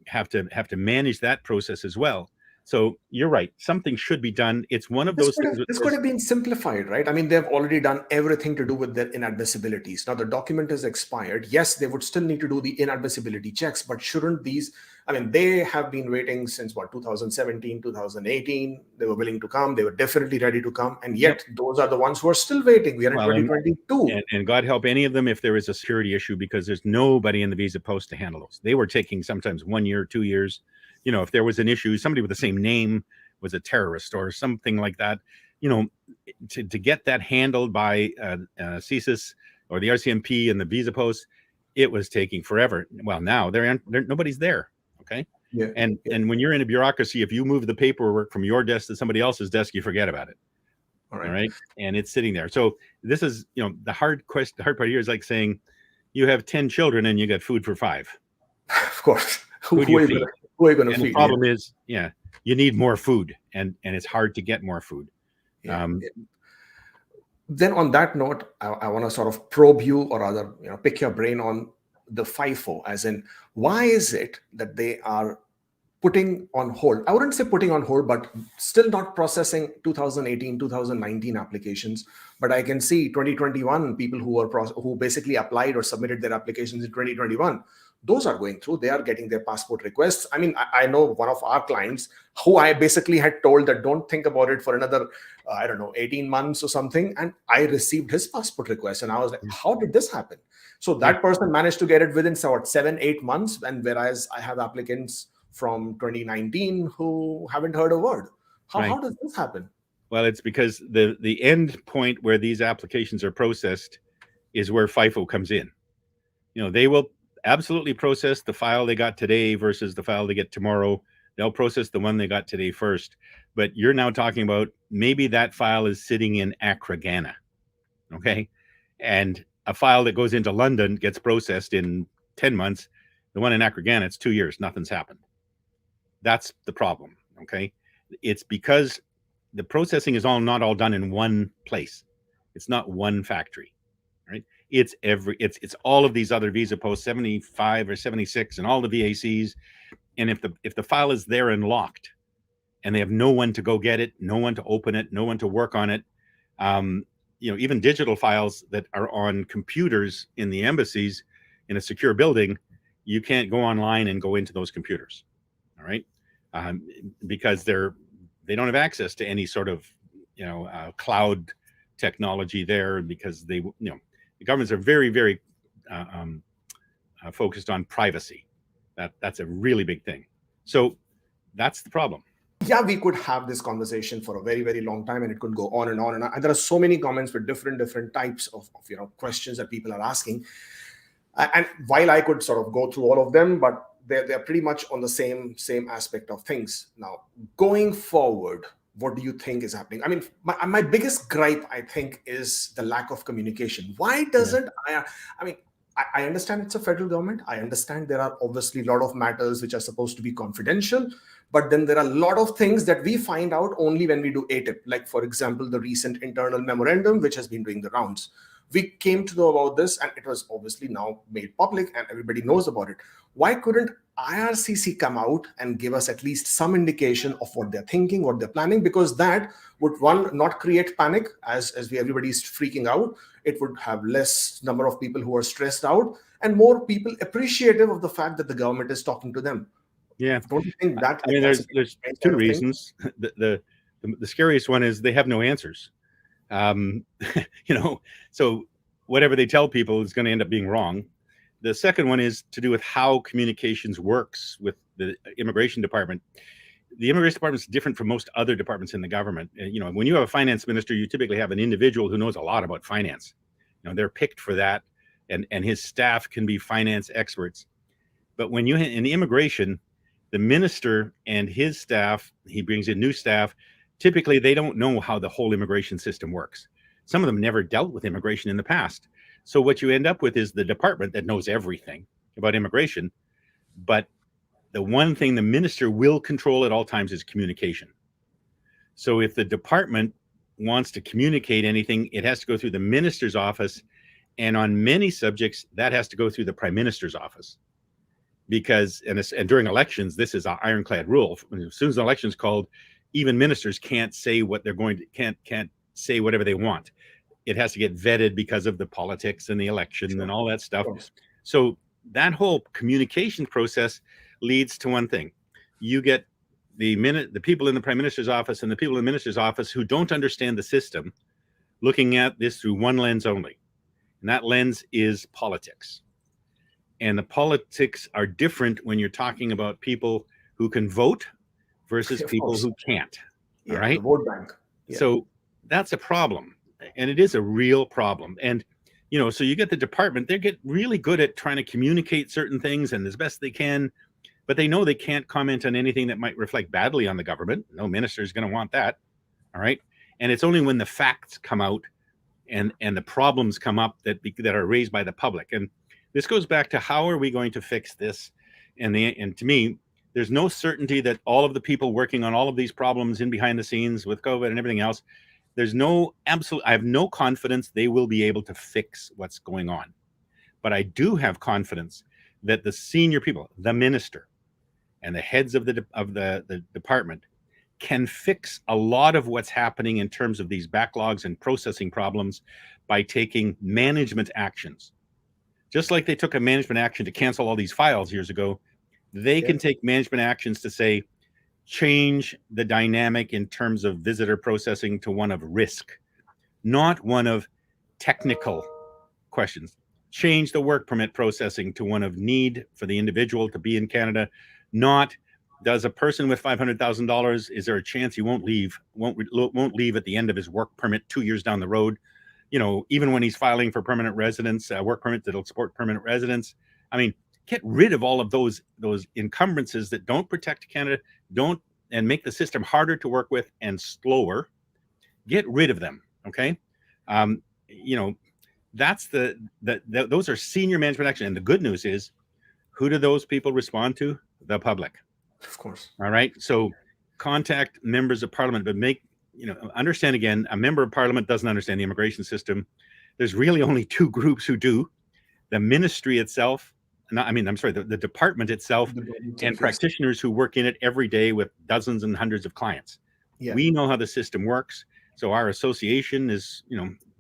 have to manage that process as well. So you're right. Something should be done. It's one of those things. This could have been simplified, right? I mean, they've already done everything to do with their inadmissibilities. Now the document is expired. Yes, they would still need to do the inadmissibility checks, but shouldn't these, I mean, they have been waiting since 2017, 2018. They were willing to come. They were definitely ready to come. And yet those are the ones who are still waiting. We are in 2022. And God help any of them if there is a security issue, because there's nobody in the visa post to handle those. They were taking sometimes 1 year, 2 years. If there was an issue, somebody with the same name was a terrorist or something like that, to get that handled by CSIC or the RCMP and the visa post, it was taking forever. Well, now nobody's there. Okay. Yeah. And when you're in a bureaucracy, if you move the paperwork from your desk to somebody else's desk, you forget about it. All right. And it's sitting there. So this is, the hard part here is like saying you have 10 children and you got food for 5. Of course. Who do you feed? Who are you going to feed? The problem is, you need more food, and it's hard to get more food. Then on that note, I want to sort of probe you, or rather, pick your brain on the FIFO, as in, why is it that they are putting on hold? I wouldn't say putting on hold, but still not processing 2018, 2019 applications. But I can see 2021 people who basically applied or submitted their applications in 2021. Those are going through. They are getting their passport requests. I mean, I know one of our clients who I basically had told that don't think about it for another, 18 months or something. And I received his passport request. And I was like, how did this happen? So that person managed to get it within 7-8 months. And whereas I have applicants from 2019 who haven't heard a word. How does this happen? Well, it's because the end point where these applications are processed is where FIFO comes in. They will absolutely process the file they got today versus the file they get tomorrow. They'll process the one they got today first. But you're now talking about maybe that file is sitting in Accra, Ghana. Okay. And a file that goes into London gets processed in 10 months. The one in Accra, Ghana, it's 2 years. Nothing's happened. That's the problem. Okay. It's because the processing is not all done in one place. It's not one factory. Right. It's all of these other visa posts, 75 or 76, and all the VACs. And if the file is there and locked, and they have no one to go get it, no one to open it, no one to work on it, even digital files that are on computers in the embassies in a secure building, you can't go online and go into those computers. All right, because they don't have access to any sort of cloud technology there, because the governments are very, very focused on privacy. That's a really big thing. So that's the problem. Yeah, we could have this conversation for a very, very long time, and it could go on and on. And there are so many comments with different types of questions that people are asking. And while I could sort of go through all of them, but they're pretty much on the same aspect of things. Now, going forward, what do you think is happening? I mean, my biggest gripe, I think, is the lack of communication. Why doesn't I understand it's a federal government. I understand there are obviously a lot of matters which are supposed to be confidential, but then there are a lot of things that we find out only when we do ATIP. Like, for example, the recent internal memorandum, which has been doing the rounds. We came to know about this, and it was obviously now made public and everybody knows about it. Why couldn't IRCC come out and give us at least some indication of what they're thinking, what they're planning? Because that would, one, not create panic as everybody's freaking out. It would have less number of people who are stressed out and more people appreciative of the fact that the government is talking to them. Yeah. Don't you think that? I mean, there's two reasons. The scariest one is they have no answers. So whatever they tell people is going to end up being wrong. The second one is to do with how communications works with the immigration department. The immigration department is different from most other departments in the government. When you have a finance minister, you typically have an individual who knows a lot about finance. They're picked for that, and his staff can be finance experts. But when you in the immigration, the minister and his staff, he brings in new staff. Typically, they don't know how the whole immigration system works. Some of them never dealt with immigration in the past. So what you end up with is the department that knows everything about immigration. But the one thing the minister will control at all times is communication. So if the department wants to communicate anything, it has to go through the minister's office. And on many subjects, that has to go through the prime minister's office. Because, and during elections, this is an ironclad rule. As soon as the election's called, even ministers can't say what they're going to, can't say whatever they want. It has to get vetted because of the politics and the election and all that stuff. So that whole communication process leads to one thing. You get the people in the prime minister's office and the people in the minister's office who don't understand the system looking at this through one lens only. And that lens is politics. And the politics are different when you're talking about people who can vote versus people who can't. Yeah, all right. The vote bank. Yeah. So that's a problem. And it is a real problem. And, so you get the department, they get really good at trying to communicate certain things and as best they can, but they know they can't comment on anything that might reflect badly on the government. No minister is going to want that. All right. And it's only when the facts come out and the problems come up that are raised by the public. And this goes back to how are we going to fix this? And to me, there's no certainty that all of the people working on all of these problems in behind the scenes with COVID and everything else, I have no confidence they will be able to fix what's going on. But I do have confidence that the senior people, the minister and the heads of the department can fix a lot of what's happening in terms of these backlogs and processing problems by taking management actions. Just like they took a management action to cancel all these files years ago, they can take management actions to say, change the dynamic in terms of visitor processing to one of risk, not one of technical questions. Change the work permit processing to one of need for the individual to be in Canada, not does a person with $500,000, is there a chance he won't leave at the end of his work permit 2 years down the road? Even when he's filing for permanent residence, work permit that'll support permanent residence. I mean, get rid of all of those encumbrances that don't protect Canada, and make the system harder to work with and slower. Get rid of them, okay? That's those are senior management action. And the good news is, who do those people respond to? The public. Of course. All right. So contact members of parliament, but understand again, a member of parliament doesn't understand the immigration system. There's really only two groups who do: the ministry itself, the department itself, and practitioners who work in it every day with dozens and hundreds of clients. Yeah. We know how the system works. So our association is,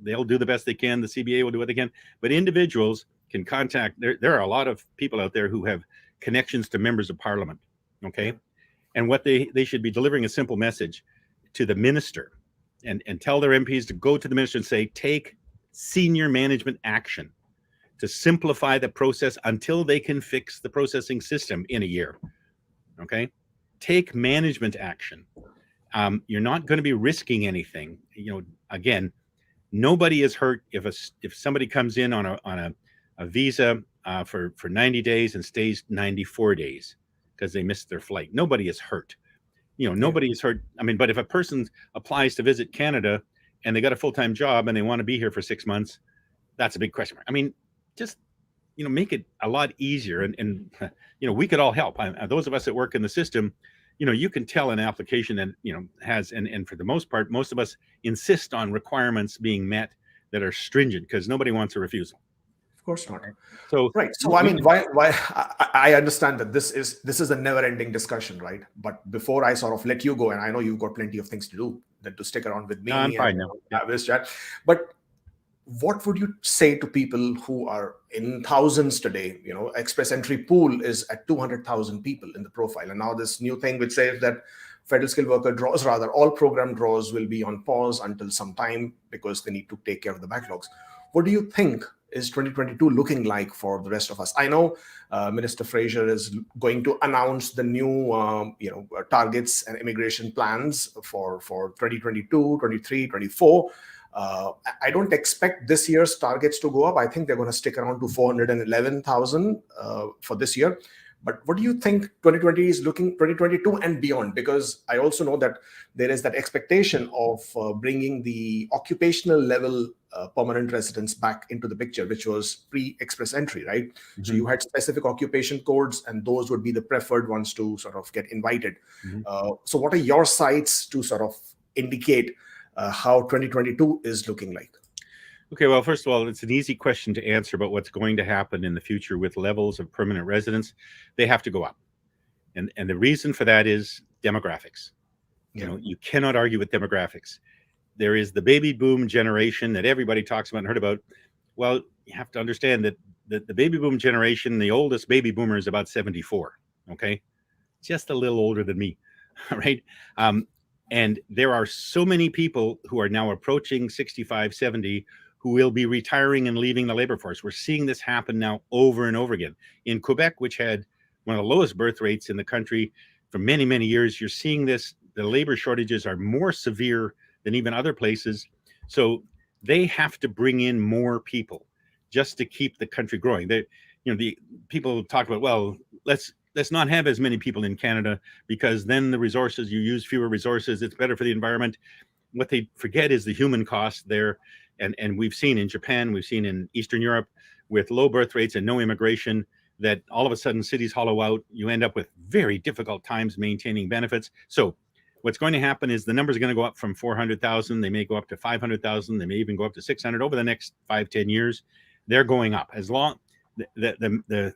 they'll do the best they can. The CBA will do what they can, but individuals can contact. There are a lot of people out there who have connections to members of parliament. Okay. And what they should be delivering a simple message to the minister and tell their MPs to go to the minister and say, take senior management action to simplify the process until they can fix the processing system in a year. Okay. Take management action. You're not going to be risking anything. Again, nobody is hurt if somebody comes in on a visa for 90 days and stays 94 days because they missed their flight. Nobody is hurt. Nobody is hurt. But if a person applies to visit Canada and they got a full-time job and they want to be here for 6 months, that's a big question mark. Just, make it a lot easier. And we could all help. Those of us that work in the system, you can tell an application that, has, and for the most part, most of us insist on requirements being met that are stringent because nobody wants a refusal. Of course not. So right. So why I understand that this is a never-ending discussion, right? But before I sort of let you go, and I know you've got plenty of things to do than to stick around with me. I'm fine now. Have this chat. But what would you say to people who are in thousands today? Express entry pool is at 200,000 people in the profile, and now this new thing which says that federal skilled worker draws, rather all program draws, will be on pause until some time because they need to take care of the backlogs. What do you think is 2022 looking like for the rest of us? I know Minister Fraser is going to announce the new targets and immigration plans for 2022, 23, 24. I don't expect this year's targets to go up. I think they're going to stick around to 411,000 for this year. But what do you think 2020 is looking, 2022 and beyond? Because I also know that there is that expectation of bringing the occupational level permanent residents back into the picture, which was pre-express entry, right? Mm-hmm. So you had specific occupation codes, and those would be the preferred ones to sort of get invited. Mm-hmm. So what are your sites to sort of indicate how 2022 is looking like? Okay, well, first of all, it's an easy question to answer about what's going to happen in the future with levels of permanent residence. They have to go up. And the reason for that is demographics. You know, you cannot argue with demographics. There is the baby boom generation that everybody talks about and heard about. Well, you have to understand that the baby boom generation, the oldest baby boomer is about 74, okay? Just a little older than me, right? And there are so many people who are now approaching 65, 70 who will be retiring and leaving the labor force. We're seeing this happen now over and over again. In Quebec, which had one of the lowest birth rates in the country for many, many years, you're seeing this. The labor shortages are more severe than even other places. So they have to bring in more people just to keep the country growing. They, you know, the people talk about, well, let's not have as many people in Canada because then the resources, you use fewer resources, it's better for the environment. What they forget is the human cost there. And we've seen in Japan, we've seen in Eastern Europe with low birth rates and no immigration, that all of a sudden cities hollow out. You end up with very difficult times maintaining benefits. So what's going to happen is the numbers are going to go up from 400,000. They may go up to 500,000. They may even go up to 600 over the next 5-10 years. They're going up. As long the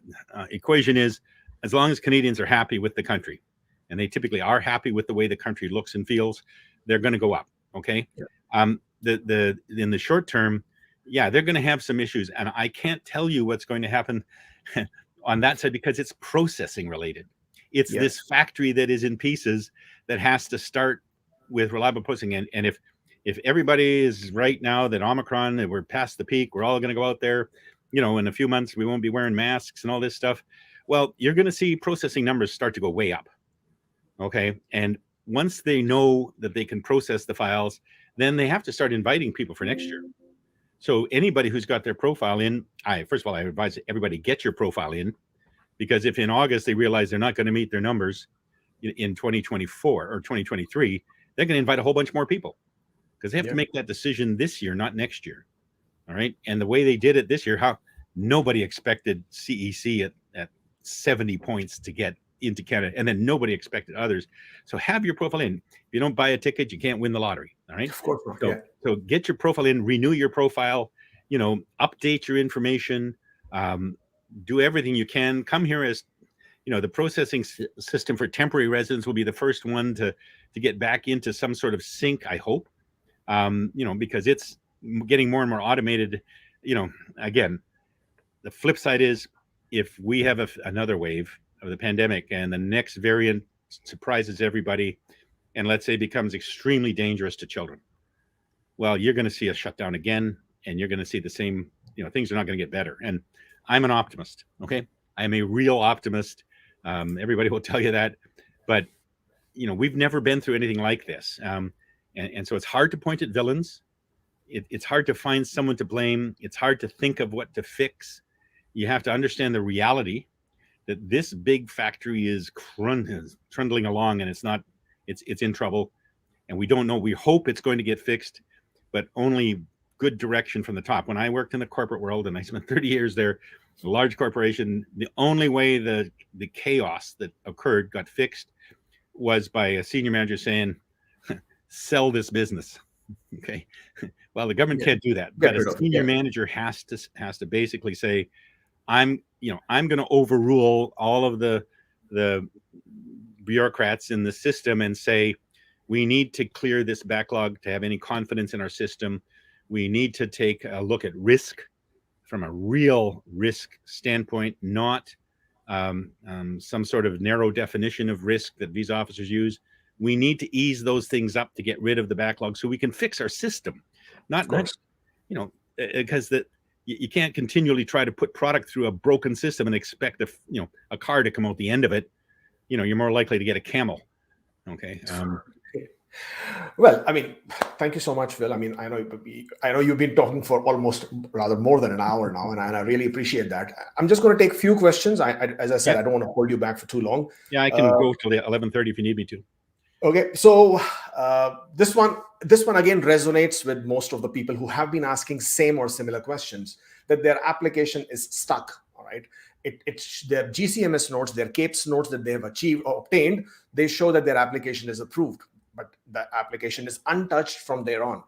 equation is, as long as Canadians are happy with the country, and they typically are happy with the way the country looks and feels, they're going to go up. Okay. Yeah. In the short term, yeah, they're going to have some issues, and I can't tell you what's going to happen on that side because it's processing related. It's this factory that is in pieces that has to start with reliable processing. And if everybody is right now that Omicron, that we're past the peak, we're all going to go out there, you know, in a few months we won't be wearing masks and all this stuff. Well, you're going to see processing numbers start to go way up. Okay, and once they know that they can process the files, then they have to start inviting people for next year. So anybody who's got their profile in, first of all, I advise everybody get your profile in, because if in August they realize they're not going to meet their numbers in 2024 or 2023, they're going to invite a whole bunch more people because they have to make that decision this year, not next year. All right. And the way they did it this year, how nobody expected CEC at 70 points to get into Canada, and then nobody expected others. So have your profile in. If you don't buy a ticket, you can't win the lottery. All right. Of course. So get your profile in, renew your profile, you know, update your information, do everything you can. Come here as, you know, the processing system for temporary residents will be the first one to get back into some sort of sync, I hope, you know, because it's getting more and more automated. You know, again, the flip side is if we have another wave of the pandemic and the next variant surprises everybody and let's say becomes extremely dangerous to children, well, you're going to see a shutdown again, and you're going to see the same, you know, things are not going to get better. And I'm an optimist. Okay. I'm a real optimist. Everybody will tell you that, but you know, we've never been through anything like this. And so it's hard to point at villains. It's hard to find someone to blame. It's hard to think of what to fix. You have to understand the reality that this big factory is trundling along, and it's in trouble, and we don't know. We hope it's going to get fixed, but only good direction from the top. When I worked in the corporate world, and I spent 30 years there, a large corporation, the only way the chaos that occurred got fixed was by a senior manager saying, sell this business. Okay. Well, the government can't do that, but a senior manager has to basically say, I'm going to overrule all of the bureaucrats in the system and say, we need to clear this backlog to have any confidence in our system. We need to take a look at risk from a real risk standpoint, not some sort of narrow definition of risk that these officers use. We need to ease those things up to get rid of the backlog so we can fix our system. Not you know, because you can't continually try to put product through a broken system and expect a car to come out the end of it. You know, you're more likely to get a camel. Okay. Well, I mean, thank you so much, Phil. I mean, I know you've been talking for almost rather more than an hour now, and I really appreciate that. I'm just going to take a few questions. As I said, Yeah, I don't want to hold you back for too long. yeah, I can Uh, go till the 11:30 if you need me to. okay, so this one again resonates with most of the people who have been asking same or similar questions, that their application is stuck. All right, it's their GCMS notes, their CAPES notes that they have achieved or obtained. They show that their application is approved, but the application is untouched from there on.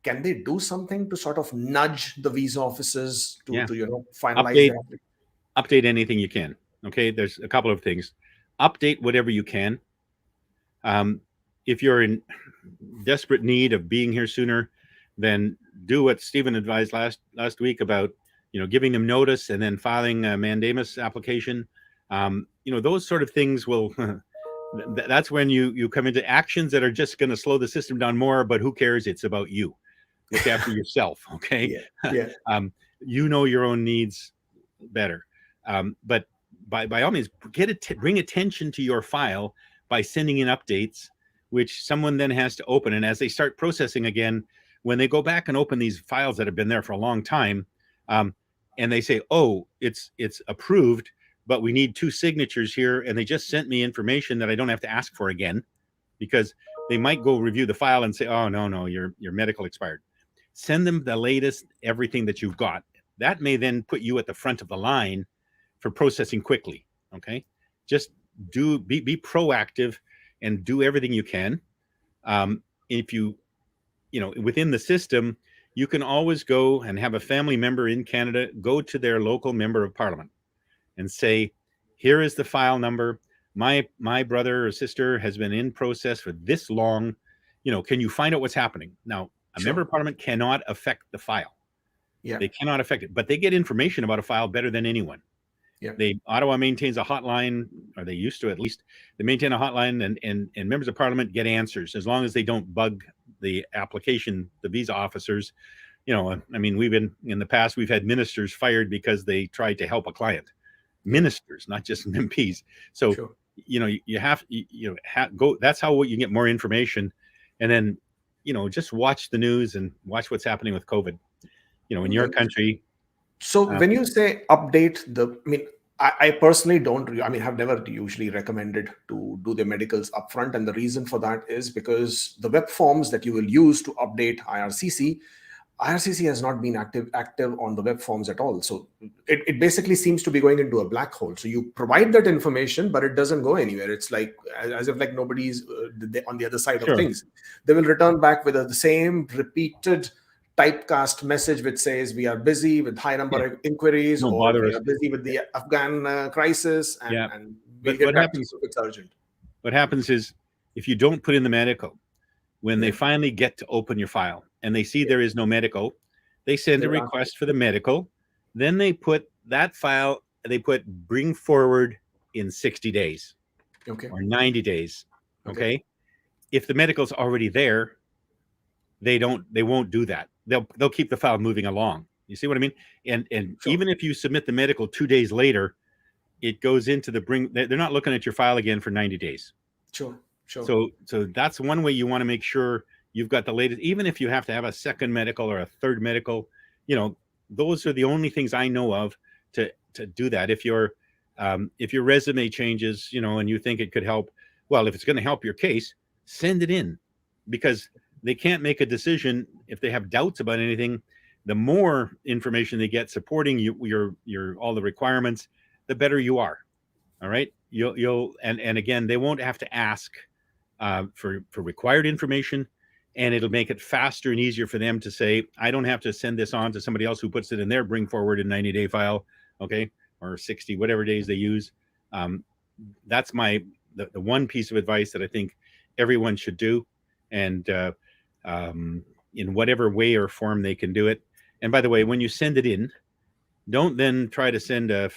Can they do something to sort of nudge the visa offices to Yeah, finalize update their application? update anything you can. Okay, there's a couple of things. Update whatever you can. If you're in desperate need of being here sooner, then do what Stephen advised last week about giving them notice and then filing a mandamus application. Those sort of things will. That's when you come into actions that are just going to slow the system down more. But who cares? It's about you. Look after yourself. Okay. Yeah, yeah, You know your own needs better. But by all means, bring attention to your file by sending in updates, which someone then has to open. And as they start processing again, when they go back and open these files that have been there for a long time, and they say, "Oh, it's approved, but we need 2 signatures here," and they just sent me information that I don't have to ask for again, because they might go review the file and say, "Oh, no, your medical expired." Send them the latest everything that you've got. That may then put you at the front of the line for processing quickly. Okay, just be proactive and do everything you can. If within the system, you can always go and have a family member in Canada go to their local member of parliament and say, "Here is the file number. My brother or sister has been in process for this long. Can you find out what's happening?" Now, a member sure. of parliament cannot affect the file. Yeah, They cannot affect it, but they get information about a file better than anyone. yeah, Ottawa maintains a hotline, or they used to at least. They maintain a hotline, and members of parliament get answers as long as they don't bug the application, the visa officers. I mean, in the past, we've had ministers fired because they tried to help a client. yeah, Ministers, not just MPs. So, sure. you have, go. That's how you get more information. And then, just watch the news and watch what's happening with COVID. In your Okay. country. So uh, when you say update I mean, I personally don't, I mean, have never usually recommended to do the medicals upfront. And the reason for that is because the web forms that you will use to update IRCC has not been active on the web forms at all. So it basically seems to be going into a black hole. So you provide that information, but it doesn't go anywhere. It's like as if like nobody's on the other side of sure. things. They will return back with the same repeated typecast message which says we are busy with high number of inquiries, Don't or bother we us. are busy with the Afghan crisis, Yeah. and we'll But get back to you if it's urgent. what happens is, if you don't put in the medical, when they Yeah. finally get to open your file and they see there is no medical, they send They a will ask request for the medical. Then they put that file, bring forward in 60 days you. Okay. or 90 days. Okay. Okay. If the medical's already there, they won't do that. They'll keep the file moving along. You see what I mean? And Sure. even if you submit the medical 2 days later, it goes into they're not looking at your file again for 90 days. Sure. Sure. So that's one way you want to make sure you've got the latest, even if you have to have a second medical or a third medical. Those are the only things I know of to do that. If your resume changes, and you think it could help, well, if it's going to help your case, send it in, because they can't make a decision if they have doubts about anything. The more information they get supporting your all the requirements, the better you are. All right. And again, they won't have to ask for required information, and it'll make it faster and easier for them to say, I don't have to send this on to somebody else who puts it in their bring forward a 90-day file, okay, or 60, whatever days they use. That's the one piece of advice that I think everyone should do, and in whatever way or form they can do it. And by the way, when you send it in, don't then try to send a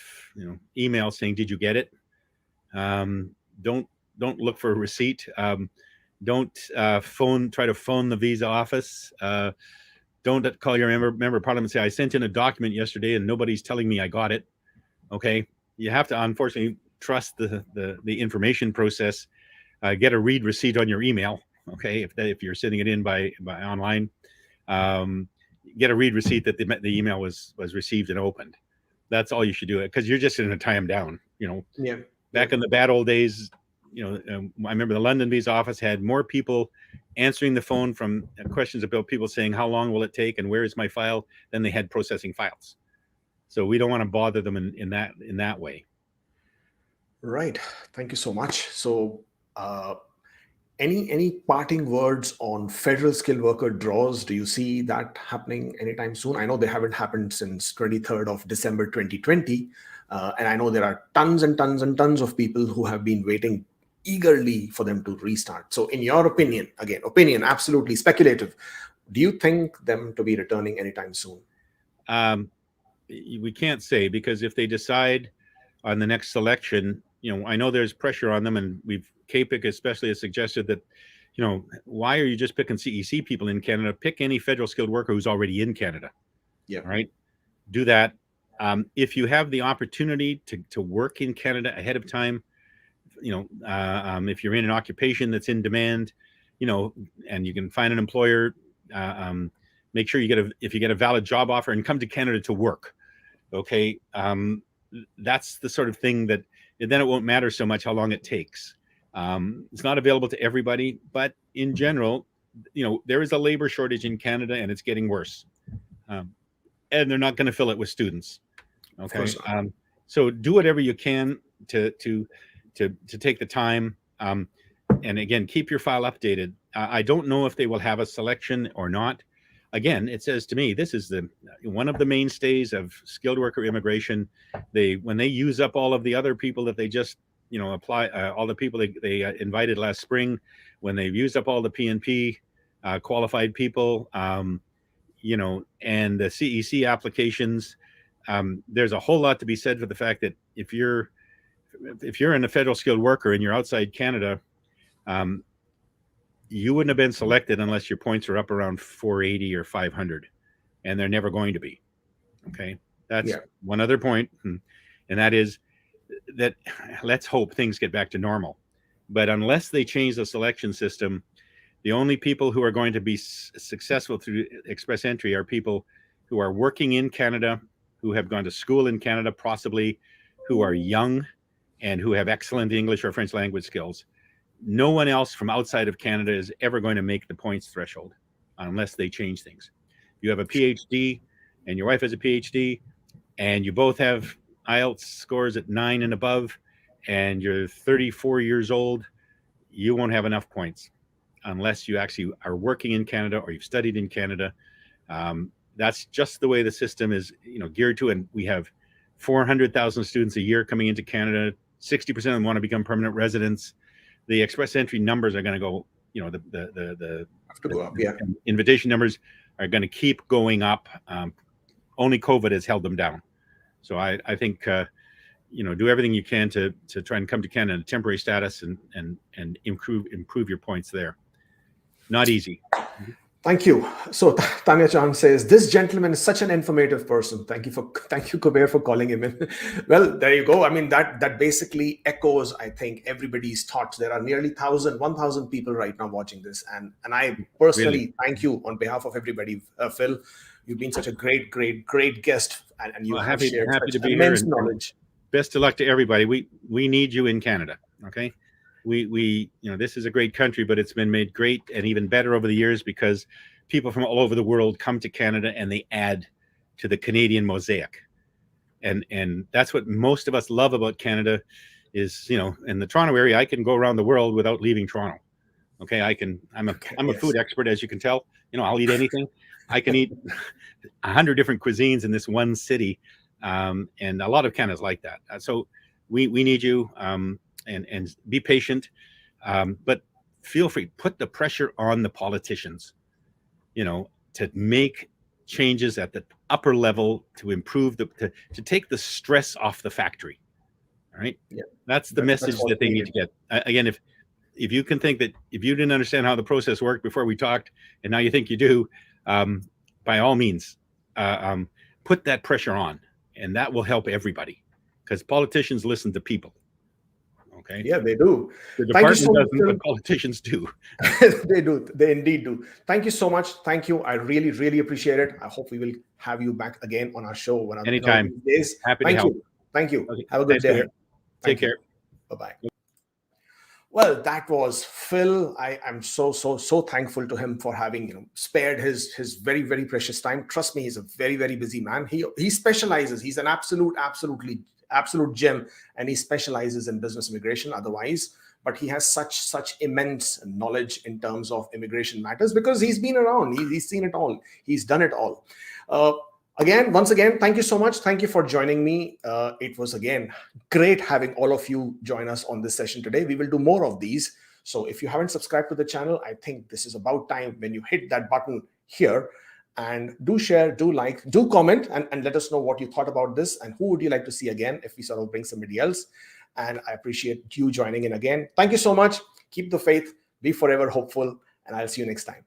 email saying, "Did you get it?" Don't look for a receipt. Don't try to phone the visa office. Don't call your member of parliament and say, "I sent in a document yesterday and nobody's telling me I got it." Okay, you have to unfortunately trust the information process. Get a read receipt on your email. Okay, if you're sending it in by online, get a read receipt that the email was received and opened. That's all you should do, because you're just going to tie them down. Yeah. Back in the bad old days, I remember the London Visa office had more people answering the phone from questions about people saying, how long will it take and where is my file, than they had processing files. So we don't want to bother them in that way. Right. Thank you so much. So, any parting words on federal skilled worker draws? Do you see that happening anytime soon? I know they haven't happened since 23rd of December 2020. And I know there are tons and tons and tons of people who have been waiting eagerly for them to restart. So in your opinion, again, opinion, absolutely speculative, do you think them to be returning anytime soon? We can't say, because if they decide on the next selection, I know there's pressure on them, and CAPIC especially has suggested that, why are you just picking CEC people in Canada? Pick any federal skilled worker who's already in Canada. Yeah. Right. Do that. If you have the opportunity to work in Canada ahead of time, if you're in an occupation that's in demand, and you can find an employer, make sure if you get a valid job offer, and come to Canada to work. Okay. That's the sort of thing that then it won't matter so much how long it takes. It's not available to everybody, but in general, there is a labor shortage in Canada, and it's getting worse. And they're not going to fill it with students. Okay. So do whatever you can to take the time. And again, keep your file updated. I don't know if they will have a selection or not. Again, it says to me, this is one of the mainstays of skilled worker immigration. When they use up all of the other people that they just, apply, all the people they invited last spring, when they've used up all the PNP qualified people, and the CEC applications, there's a whole lot to be said for the fact that if you're in a federal skilled worker and you're outside Canada, you wouldn't have been selected unless your points are up around 480 or 500, and they're never going to be. Okay. That's one other point. And that is that let's hope things get back to normal. But unless they change the selection system, the only people who are going to be successful through express entry are people who are working in Canada, who have gone to school in Canada, possibly, who are young and who have excellent English or French language skills. No one else from outside of Canada is ever going to make the points threshold unless they change things. If you have a PhD and your wife has a PhD and you both have IELTS scores at 9 and above, and you're 34 years old, you won't have enough points unless you actually are working in Canada or you've studied in Canada. That's just the way the system is, geared to. And we have 400,000 students a year coming into Canada. 60% of them want to become permanent residents. The express entry numbers are going to go, the invitation numbers are going to keep going up. Only COVID has held them down. So I think, do everything you can to try and come to Canada in a temporary status and improve your points there. Not easy. Thank you. So Tanya Chan says, this gentleman is such an informative person. Thank you, COPR, for calling him in. Well, there you go. I mean, that basically echoes, I think, everybody's thoughts. There are nearly 1,000 people right now watching this. And I personally thank you on behalf of everybody, Phil. You've been such a great guest, and you have shared such immense knowledge. Best of luck to everybody. We need you in Canada. Okay. We this is a great country, but it's been made great and even better over the years because people from all over the world come to Canada and they add to the Canadian mosaic. And that's what most of us love about Canada is, in the Toronto area, I can go around the world without leaving Toronto. Okay. I'm a food expert, as you can tell. I'll eat anything. I can eat 100 different cuisines in this one city. And a lot of Canada's like that. So we need you. And be patient, but feel free, put the pressure on the politicians, to make changes at the upper level to improve to take the stress off the factory. All right. Yeah. That's the message that they need to get. Again, if you can think that if you didn't understand how the process worked before we talked, and now you think you do, by all means, put that pressure on, and that will help everybody because politicians listen to people. Okay. Yeah, they do. The Thank you department so much, doesn't, but politicians do. They do. They indeed do. Thank you so much. Thank you. I really, really appreciate it. I hope we will have you back again on our show one of Anytime. these days. Happy to Thank help. you. Thank you. Okay. Have a good Thanks, day. Kabir. ahead. Take Thank you. care. Bye-bye. Well, that was Phil. I am so thankful to him for having spared his very, very precious time. Trust me, he's a very, very busy man. He specializes. He's an absolute gem, and he specializes in business immigration otherwise. But he has such immense knowledge in terms of immigration matters because he's been around. He's seen it all. He's done it all. Once again, thank you so much. Thank you for joining me. It was, again, great having all of you join us on this session today. We will do more of these. So if you haven't subscribed to the channel, I think this is about time when you hit that button here. And do share, do like, do comment, and let us know what you thought about this and who would you like to see again if we sort of bring somebody else. And I appreciate you joining in again. Thank you so much. Keep the faith, be forever hopeful, and I'll see you next time.